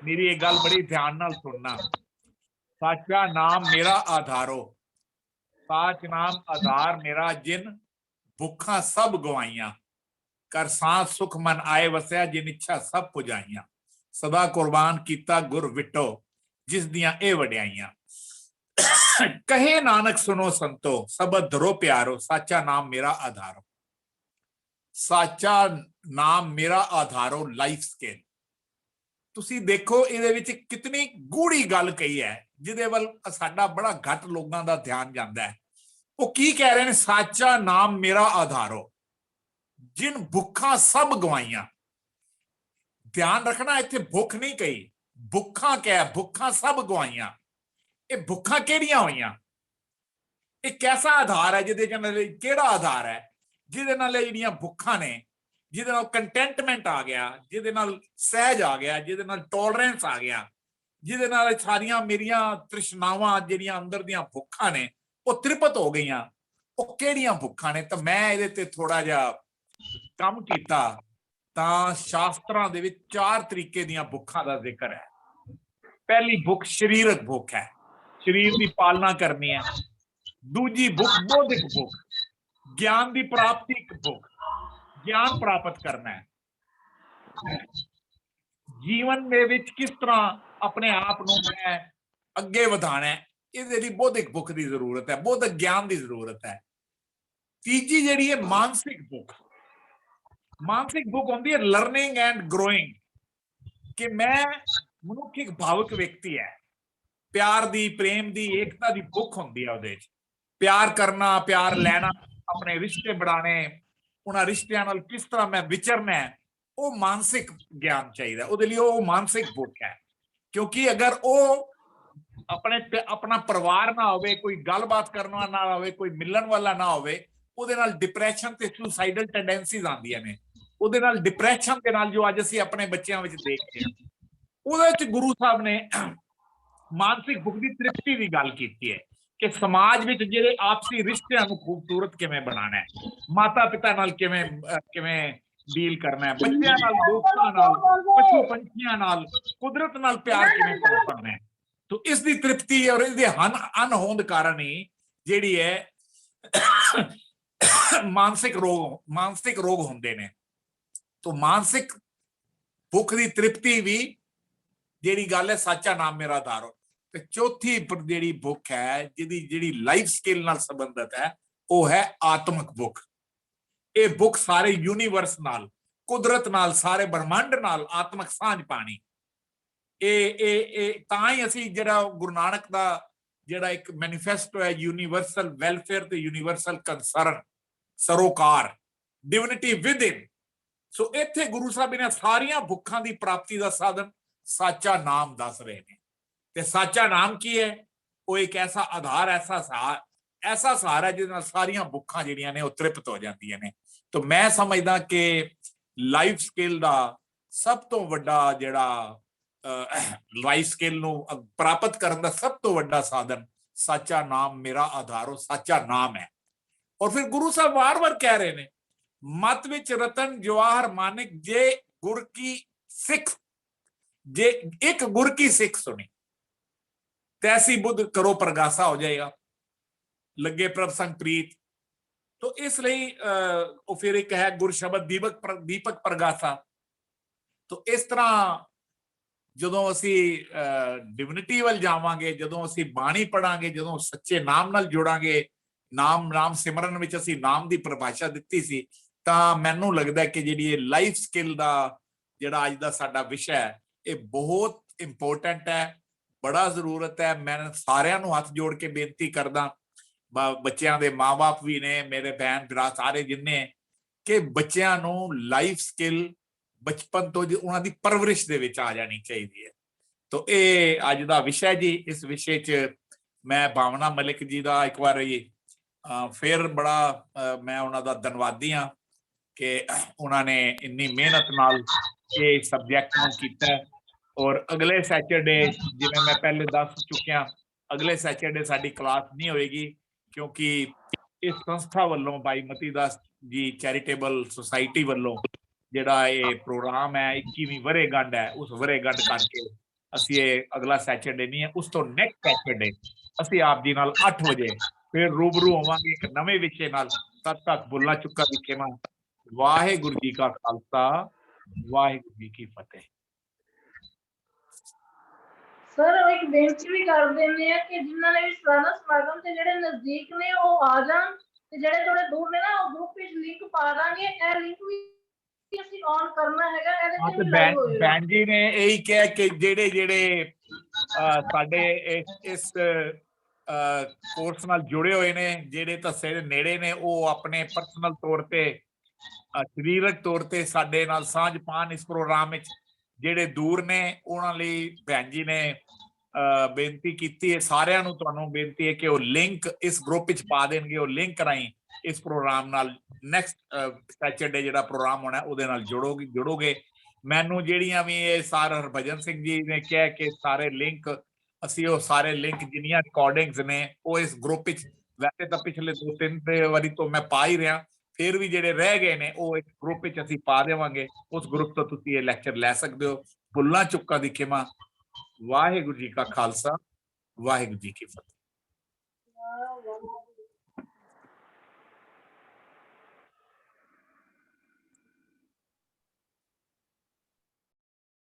ਮੇਰੀ ਇਹ ਗੱਲ ਬੜੀ ਧਿਆਨ ਨਾਲ ਸੁਣਨਾ। ਸਾਚਾ ਨਾਮ ਮੇਰਾ ਆਧਾਰੋ, ਸਾਚ ਨਾਮ ਆਧਾਰ ਮੇਰਾ, ਜਿਨ ਭੁੱਖਾਂ ਸਭ ਗਵਾਈਆਂ, ਕਰ ਸਾਂ ਸੁਖ ਮਨ ਆਏ ਵਸਿਆ, ਜਿਨ ਇੱਛਾ ਸਭ ਪੁਜਾਈਆਂ, ਸਦਾ ਕੁਰਬਾਨ ਕੀਤਾ ਗੁਰ ਵਿਟੋ, ਜਿਸ ਦੀਆਂ ਇਹ ਵਡਿਆਈਆਂ। ਕਹੇ ਨਾਨਕ ਸੁਨੋ ਸੰਤੋ, ਸਬਦ ਧਰੋ ਪਿਆਰੋ, ਸਾਚਾ ਨਾਮ ਮੇਰਾ ਆਧਾਰੋ। ਸਾਚਾ ਨਾਮ ਮੇਰਾ ਆਧਾਰੋ ਲਾਈਫ ਸਕਿੱਲ, ਤੁਸੀਂ ਦੇਖੋ ਇਹਦੇ ਵਿੱਚ ਕਿਤਨੀ ਗੂੜੀ ਗੱਲ ਕਹੀ ਹੈ ਜਿਹਦੇ ਵੱਲ ਸਾਡਾ ਬੜਾ ਘੱਟ ਲੋਕਾਂ ਦਾ ਧਿਆਨ ਜਾਂਦਾ ਹੈ। ਉਹ ਕੀ ਕਹਿ ਰਹੇ ਨੇ, ਸਾਚਾ ਨਾਮ ਮੇਰਾ ਆਧਾਰੋ ਜਿਨ ਭੁੱਖਾਂ ਸਭ ਗਵਾਈਆਂ। ਧਿਆਨ ਰੱਖਣਾ, ਇੱਥੇ ਭੁੱਖ ਨਹੀਂ ਕਹੀ, ਭੁੱਖਾਂ ਕਿਹਾ, ਭੁੱਖਾਂ ਸਭ ਗਵਾਈਆਂ। ਇਹ ਭੁੱਖਾਂ ਕਿਹੜੀਆਂ ਹੋਈਆਂ? ਇਹ ਕੈਸਾ ਆਧਾਰ ਹੈ ਜਿਹਦੇ ਨਾਲ, ਕਿਹੜਾ ਆਧਾਰ ਹੈ ਜਿਹਦੇ ਨਾਲ ਜਿਹੜੀਆਂ ਭੁੱਖਾਂ ਨੇ, ਜਿਹਦੇ ਨਾਲ ਕੰਟੈਂਟਮੈਂਟ ਆ ਗਿਆ, ਜਿਹਦੇ ਨਾਲ ਸਹਿਜ ਆ ਗਿਆ, ਜਿਹਦੇ ਨਾਲ ਟੋਲਰੈਂਸ ਆ ਗਿਆ, ਜਿਹਦੇ ਨਾਲ ਸਾਰੀਆਂ ਮੇਰੀਆਂ ਤ੍ਰਿਸ਼ਨਾਵਾਂ ਜਿਹੜੀਆਂ ਅੰਦਰ ਦੀਆਂ ਭੁੱਖਾਂ ਨੇ ਉਹ ਤ੍ਰਿਪਤ ਹੋ ਗਈਆਂ। ਉਹ ਕਿਹੜੀਆਂ ਭੁੱਖਾਂ ਨੇ? ਤਾਂ ਮੈਂ ਇਹਦੇ ਤੇ ਥੋੜਾ ਜਿਹਾ ਕੰਮ ਕੀਤਾ ਤਾਂ ਸ਼ਾਸਤਰਾਂ ਦੇ ਵਿੱਚ 4 ਤਰੀਕੇ ਦੀਆਂ ਭੁੱਖਾਂ ਦਾ ਜ਼ਿਕਰ ਹੈ। ਪਹਿਲੀ ਭੁੱਖ ਸਰੀਰਕ ਭੁੱਖ ਹੈ, ਸਰੀਰ ਦੀ ਪਾਲਣਾ ਕਰਨੀ ਹੈ। ਦੂਜੀ ਭੁੱਖ ਬੌਧਿਕ ਭੁੱਖ, ਗਿਆਨ ਦੀ ਪ੍ਰਾਪਤੀ ਭੁੱਖ, ਗਿਆਨ ਪ੍ਰਾਪਤ ਕਰਨਾ ਹੈ। ਜੀਵਨ ਦੇ ਵਿੱਚ ਕਿਸ ਤਰ੍ਹਾਂ ਆਪਣੇ ਆਪ ਨੂੰ ਮੈਂ ਅੱਗੇ ਵਧਾਣਾ ਹੈ, ਇਹਦੇ ਲਈ ਬੌਧਿਕ ਭੁੱਖ ਦੀ ਜ਼ਰੂਰਤ ਹੈ, ਬੌਧਿਕ ਗਿਆਨ ਦੀ ਜ਼ਰੂਰਤ ਹੈ। ਤੀਜੀ ਜਿਹੜੀ ਹੈ ਮਾਨਸਿਕ ਭੁੱਖ। ਮਾਨਸਿਕ ਭੁੱਖ ਹੁੰਦੀ ਹੈ ਲਰਨਿੰਗ ਐਂਡ ਗਰੋਇੰਗ, ਕਿ ਮੈਂ ਮਨੁੱਖ ਇੱਕ ਭਾਵੁਕ ਵਿਅਕਤੀ ਹੈ, ਪਿਆਰ ਦੀ, ਪ੍ਰੇਮ ਦੀ, ਏਕਤਾ ਦੀ ਭੁੱਖ ਹੁੰਦੀ ਹੈ ਉਹਦੇ 'ਚ। ਪਿਆਰ ਕਰਨਾ, ਪਿਆਰ ਲੈਣਾ, ਆਪਣੇ ਰਿਸ਼ਤੇ ਬਣਾਉਣੇ, ਉਹਨਾਂ ਰਿਸ਼ਤਿਆਂ ਨਾਲ ਕਿਸ ਤਰ੍ਹਾਂ ਮੈਂ ਵਿਚਰਨਾ ਹੈ, ਉਹ ਮਾਨਸਿਕ ਗਿਆਨ ਚਾਹੀਦਾ ਉਹਦੇ ਲਈ। ਉਹ ਮਾਨਸਿਕ ਭੁੱਖ ਹੈ, ਕਿਉਂਕਿ ਅਗਰ ਉਹ ਆਪਣਾ ਪਰਿਵਾਰ ਨਾ ਹੋਵੇ, ਕੋਈ ਗੱਲਬਾਤ ਕਰਨ ਵਾਲਾ ਨਾ ਹੋਵੇ, ਕੋਈ ਮਿਲਣ ਵਾਲਾ ਨਾ ਹੋਵੇ, ਉਹਦੇ ਨਾਲ ਡਿਪਰੈਸ਼ਨ ਤੇ ਸੁਸਾਈਡਲ ਟੈਂਡੈਂਸੀਜ਼ ਆਉਂਦੀਆਂ ਨੇ। ਉਹਦੇ ਨਾਲ ਡਿਪਰੈਸ਼ਨ ਦੇ ਨਾਲ ਜੋ ਅੱਜ ਅਸੀਂ ਆਪਣੇ ਬੱਚਿਆਂ ਵਿੱਚ ਦੇਖਦੇ ਹਾਂ, ਉਹਦੇ ਵਿੱਚ ਗੁਰੂ ਸਾਹਿਬ ਨੇ ਮਾਨਸਿਕ ਭੁੱਖ ਦੀ ਤ੍ਰਿਪਤੀ ਦੀ ਗੱਲ ਕੀਤੀ ਹੈ ਕਿ ਸਮਾਜ ਵਿੱਚ ਜਿਹੜੇ ਆਪਸੀ ਰਿਸ਼ਤਿਆਂ ਨੂੰ ਖੂਬਸੂਰਤ ਕਿਵੇਂ ਬਣਾਉਣਾ ਹੈ, ਮਾਤਾ ਪਿਤਾ ਨਾਲ ਕਿਵੇਂ ਡੀਲ ਕਰਨਾ ਹੈ, ਬੱਚਿਆਂ ਨਾਲ, ਦੋਸਤਾਂ ਨਾਲ, ਪਸ਼ੂ ਪੰਛੀਆਂ ਨਾਲ, ਕੁਦਰਤ ਨਾਲ ਪਿਆਰ ਕਿਵੇਂ ਕਰਨਾ ਹੈ। तो इसकी तृप्ति और इसके अनहोंद कारण ही ਜਿਹੜੀ ਹੈ मानसिक रोग ਹੁੰਦੇ ਨੇ। तो मानसिक भुख ਦੀ तृप्ति भी ਜਿਹੜੀ ਗੱਲ ਹੈ ਸੱਚਾ ਨਾਮ ਮੇਰਾ ਆਧਾਰ। ਤੇ ਚੌਥੀ ਜਿਹੜੀ ਭੁੱਖ ਹੈ ਜਿਹੜੀ ਲਾਈਫ ਸਕਿੱਲ ਨਾਲ ਸੰਬੰਧਿਤ ਹੈ ਉਹ ਹੈ ਆਤਮਿਕ ਭੁੱਖ। ਇਹ ਭੁੱਖ ਸਾਰੇ ਯੂਨੀਵਰਸ ਨਾਲ, ਕੁਦਰਤ ਨਾਲ, ਸਾਰੇ ਬ੍ਰਹਮੰਡ ਨਾਲ ਆਤਮਿਕ ਸਾਂਝ ਪਾਣੀ। ਇਹ ਤਾਂ ਹੀ ਅਸੀਂ ਜਿਹੜਾ ਗੁਰੂ ਨਾਨਕ ਦਾ ਜਿਹੜਾ ਇੱਕ ਮੈਨੀਫੈਸਟੋ ਹੈ, ਯੂਨੀਵਰਸਲ ਵੈਲਫੇਅਰ ਤੇ ਯੂਨੀਵਰਸਲ ਕੰਸਰਨ, ਸਰੋਕਾਰ, ਡਿਵਿਨਿਟੀ ਵਿਦ ਇਨ। ਸੋ ਇੱਥੇ ਗੁਰੂ ਸਾਹਿਬ ਨੇ ਸਾਰੀਆਂ ਭੁੱਖਾਂ ਦੀ ਪ੍ਰਾਪਤੀ ਦਾ ਸਾਧਨ ਸਾਚਾ ਨਾਮ ਦੱਸ ਰਹੇ ਨੇ। ਤੇ ਸਾਚਾ ਨਾਮ ਕੀ ਹੈ? ਉਹ ਇੱਕ ਐਸਾ ਆਧਾਰ, ਐਸਾ ਸਹਾਰਾ ਜਿਹਦੇ ਨਾਲ ਸਾਰੀਆਂ ਭੁੱਖਾਂ ਜਿਹੜੀਆਂ ਨੇ ਉਹ ਤ੍ਰਿਪਤ ਹੋ ਜਾਂਦੀਆਂ ਨੇ। ਤਾਂ ਮੈਂ ਸਮਝਦਾ ਕਿ ਲਾਈਫ ਸਕਿੱਲ ਦਾ ਸਭ ਤੋਂ ਵੱਡਾ ਜਿਹੜਾ ਲਾਈਫ ਸਕਿੱਲ ਨੂੰ ਪ੍ਰਾਪਤ ਕਰਨ ਦਾ ਸਭ ਤੋਂ ਵੱਡਾ ਸਾਧਨ ਸਾਚਾ ਨਾਮ ਮੇਰਾ ਆਧਾਰੋ ਸਾਚਾ ਨਾਮ ਹੈ। ਔਰ ਫਿਰ ਗੁਰੂ ਸਾਹਿਬ ਵਾਰ-ਵਾਰ ਕਹਿ ਰਹੇ ਨੇ, ਮਤ ਵਿੱਚ ਰਤਨ ਜਵਾਹਰ ਮਾਨਿਕ ਜੇ ਗੁਰ ਕੀ ਸਿੱਖ, ਜੇ ਇੱਕ ਗੁਰ ਕੀ ਸਿੱਖ ਸੁਣੀ ਤੈਸੀ ਬੁੱਧ ਕਰੋ ਪ੍ਰਗਾਸਾ ਹੋ ਜਾਏਗਾ, ਲੱਗੇ ਪ੍ਰਭ ਸੰਗ ਪ੍ਰੀਤ। तो इसलिए ਉਹ ਫਿਰ ਇੱਕ ਹੈ ਗੁਰ ਸ਼ਬਦ ਦੀਪਕ ਪ੍ਰਗਾਸਾ। तो ਇਸ ਤਰ੍ਹਾਂ ਜਦੋਂ ਅਸੀਂ ਡਿਵਿਨਿਟੀ ਵੱਲ ਜਾਵਾਂਗੇ, ਜਦੋਂ ਅਸੀਂ ਬਾਣੀ ਪੜਾਂਗੇ, ਜਦੋਂ ਸੱਚੇ ਨਾਮ ਨਾਲ ਜੁੜਾਂਗੇ, ਨਾਮ ਸਿਮਰਨ ਵਿੱਚ ਅਸੀਂ ਨਾਮ ਦੀ ਪਰਿਭਾਸ਼ਾ ਦਿੱਤੀ ਸੀ, ਤਾਂ ਮੈਨੂੰ ਲੱਗਦਾ ਕਿ ਜਿਹੜੀ ਇਹ ਲਾਈਫ ਸਕਿੱਲ ਦਾ ਜਿਹੜਾ ਅੱਜ ਦਾ ਸਾਡਾ ਵਿਸ਼ਾ ਹੈ ਇਹ ਬਹੁਤ ਇੰਪੋਰਟੈਂਟ ਹੈ, ਬੜਾ ਜ਼ਰੂਰਤ ਹੈ। ਮੈਂ ਸਾਰਿਆਂ ਨੂੰ ਹੱਥ ਜੋੜ ਕੇ ਬੇਨਤੀ ਕਰਦਾ, ਬੱਚਿਆਂ ਦੇ ਮਾਂ-ਬਾਪ ਵੀ ਨੇ, ਮੇਰੇ ਭੈਣ ਭਰਾ ਸਾਰੇ ਜਿੰਨੇ, ਕਿ ਬੱਚਿਆਂ ਨੂੰ ਲਾਈਫ ਸਕਿੱਲ ਬਚਪਨ ਤੋਂ ਉਹਨਾਂ ਦੀ ਪਰਵਰਿਸ਼ ਦੇ ਵਿੱਚ ਆ ਜਾਣੀ ਚਾਹੀਦੀ ਹੈ। ਤਾਂ ਇਹ ਅੱਜ ਦਾ ਵਿਸ਼ਾ ਜੀ। ਇਸ ਵਿਸ਼ੇ 'ਚ ਮੈਂ ਭਾਵਨਾ ਮਲਿਕ ਜੀ ਦਾ ਇੱਕ ਵਾਰ ਫਿਰ ਬੜਾ ਮੈਂ ਉਹਨਾਂ ਦਾ ਧੰਨਵਾਦੀ ਹਾਂ ਕਿ ਉਹਨਾਂ ਨੇ ਇੰਨੀ ਮਿਹਨਤ ਨਾਲ ਇਹ ਸਬਜੈਕਟ ਨੂੰ ਕੀਤਾ। ਔਰ ਅਗਲੇ ਸੈਚਰਡੇ, ਜਿਵੇਂ ਮੈਂ ਪਹਿਲੇ ਦੱਸ ਚੁੱਕਿਆ, ਅਗਲੇ ਸੈਚਰਡੇ ਸਾਡੀ ਕਲਾਸ ਨਹੀਂ ਹੋਏਗੀ ਕਿਉਂਕਿ ਇਸ ਸੰਸਥਾ ਵੱਲੋਂ ਭਾਈ ਮਤੀ ਦਾਸ ਜੀ ਚੈਰੀਟੇਬਲ ਸੁਸਾਇਟੀ ਵੱਲੋਂ ਜਿਹੜਾ ਇਹ ਪ੍ਰੋਗਰਾਮ ਹੈ 21ਵੀਂ ਵਰ੍ਹੇਗੰਢ ਹੈ, ਉਸ ਵਰ੍ਹੇਗੰਢ ਕਰਕੇ ਅਸੀਂ ਇਹ ਅਗਲਾ ਸੈਚਰਡੇ ਨਹੀਂ ਹੈ, ਉਸ ਤੋਂ ਨੈਕਸਟ ਸੈਚਰਡੇ ਅਸੀਂ ਆਪ ਜੀ ਨਾਲ 8 ਵਜੇ ਫਿਰ ਰੂਬਰੂ ਹੋਵਾਂਗੇ ਇੱਕ ਨਵੇਂ ਵਿਸ਼ੇ ਨਾਲ। ਤਦ ਤੱਕ ਬੁੱਲਾ ਚੁੱਕਾ ਵਿਖੇਵਾਂ। ਵਾਹਿਗੁਰੂ ਜੀ ਕਾ ਖਾਲਸਾ, ਵਾਹਿਗੁਰੂ ਜੀ ਕੀ ਫਤਿਹ। ਸਰ ਇੱਕ ਬੇਨਤੀ ਵੀ ਕਰ ਦਿੰਦੇ ਆ ਕਿ ਜਿਨ੍ਹਾਂ ਨੇ ਵੀ ਸਾਲਾਨਾ ਸਮਾਗਮ ਤੇ ਜਿਹੜੇ ਨਜ਼ਦੀਕ ਨੇ ਉਹ ਆ ਜਾਣ, ਤੇ ਜਿਹੜੇ ਥੋੜੇ ਦੂਰ ਨੇ ਨਾ ਉਹ ਗਰੁੱਪ ਵਿੱਚ ਲਿੰਕ ਪਾ ਦਾਂਗੇ। ਇਹ ਲਿੰਕ ਵੀ ਕਿ ਅਸੀਂ ਔਨ ਕਰਨਾ ਹੈਗਾ ਇਹਦੇ ਹਾਂ, ਤੇ ਤੇ ਵੀ ਲਾਈਵ ਹੋਏਗਾ। ਭੈਣ ਜੀ ਨੇ ਇਹੀ ਕਿਹਾ ਕਿ ਜਿਹੜੇ ਸਾਡੇ ਇਸ ਕੋਰਸ ਨਾਲ ਜੁੜੇ ਹੋਏ ਨੇ, ਜਿਹੜੇ ਧੱਸੇ ਦੇ ਨੇੜੇ ਨੇ, ਉਹ ਆਪਣੇ ਪਰਸਨਲ ਤੌਰ ਤੇ ਸਰੀਰਕ ਤੌਰ ਤੇ ਸਾਡੇ ਨਾਲ ਸਾਂਝ ਪਾਉਣ ਇਸ ਪ੍ਰੋਗਰਾਮ ਵਿੱਚ। ਜਿਹੜੇ ਦੂਰ ਨੇ ਉਹਨਾਂ ਲਈ ਭੈਣ ਜੀ ਨੇ ਬੇਨਤੀ ਕੀਤੀ ਹੈ, ਸਾਰਿਆਂ ਨੂੰ ਤੁਹਾਨੂੰ ਬੇਨਤੀ ਹੈ ਕਿ ਉਹ ਲਿੰਕ ਇਸ ਗਰੁੱਪ ਵਿੱਚ ਪਾ ਦੇਣਗੇ। ਉਹ ਲਿੰਕ ਰਾਹੀਂ ਇਸ ਪ੍ਰੋਗਰਾਮ ਨਾਲ ਨੈਕਸਟ ਸੈਚਰਡੇ ਜਿਹੜਾ ਪ੍ਰੋਗਰਾਮ ਹੋਣਾ ਉਹਦੇ ਨਾਲ ਜੁੜੋਗੇ। ਮੈਨੂੰ ਜਿਹੜੀਆਂ ਵੀ ਇਹ ਸਾਰ ਹਰਭਜਨ ਸਿੰਘ ਜੀ ਨੇ ਕਿਹਾ ਕਿ ਸਾਰੇ ਲਿੰਕ ਅਸੀਂ ਉਹ ਸਾਰੇ ਲਿੰਕ ਜਿੰਨੀਆਂ ਰਿਕਾਰਡਿੰਗਸ ਨੇ ਉਹ ਇਸ ਗਰੁੱਪ ਵਿੱਚ, ਵੈਸੇ ਤਾਂ ਪਿਛਲੇ 2-3 ਵਾਰੀ ਤੋਂ ਮੈਂ ਪਾ ਹੀ ਰਿਹਾ, ਫਿਰ ਵੀ ਜਿਹੜੇ ਰਹਿ ਗਏ ਨੇ ਉਹ ਇੱਕ ਗਰੁੱਪ ਵਿੱਚ ਅਸੀਂ ਪਾ ਦੇਵਾਂਗੇ। ਉਸ ਗਰੁੱਪ ਤੋਂ ਤੁਸੀਂ ਇਹ ਲੈਕਚਰ ਲੈ ਸਕਦੇ ਹੋ। ਭੁੱਲਾਂ ਚੁੱਕਾਂ ਦੀ ਖਿਮਾ। ਵਾਹਿਗੁਰੂ ਜੀ ਕਾ ਖਾਲਸਾ, ਵਾਹਿਗੁਰੂ ਜੀ ਕੀ ਫਤਿਹ।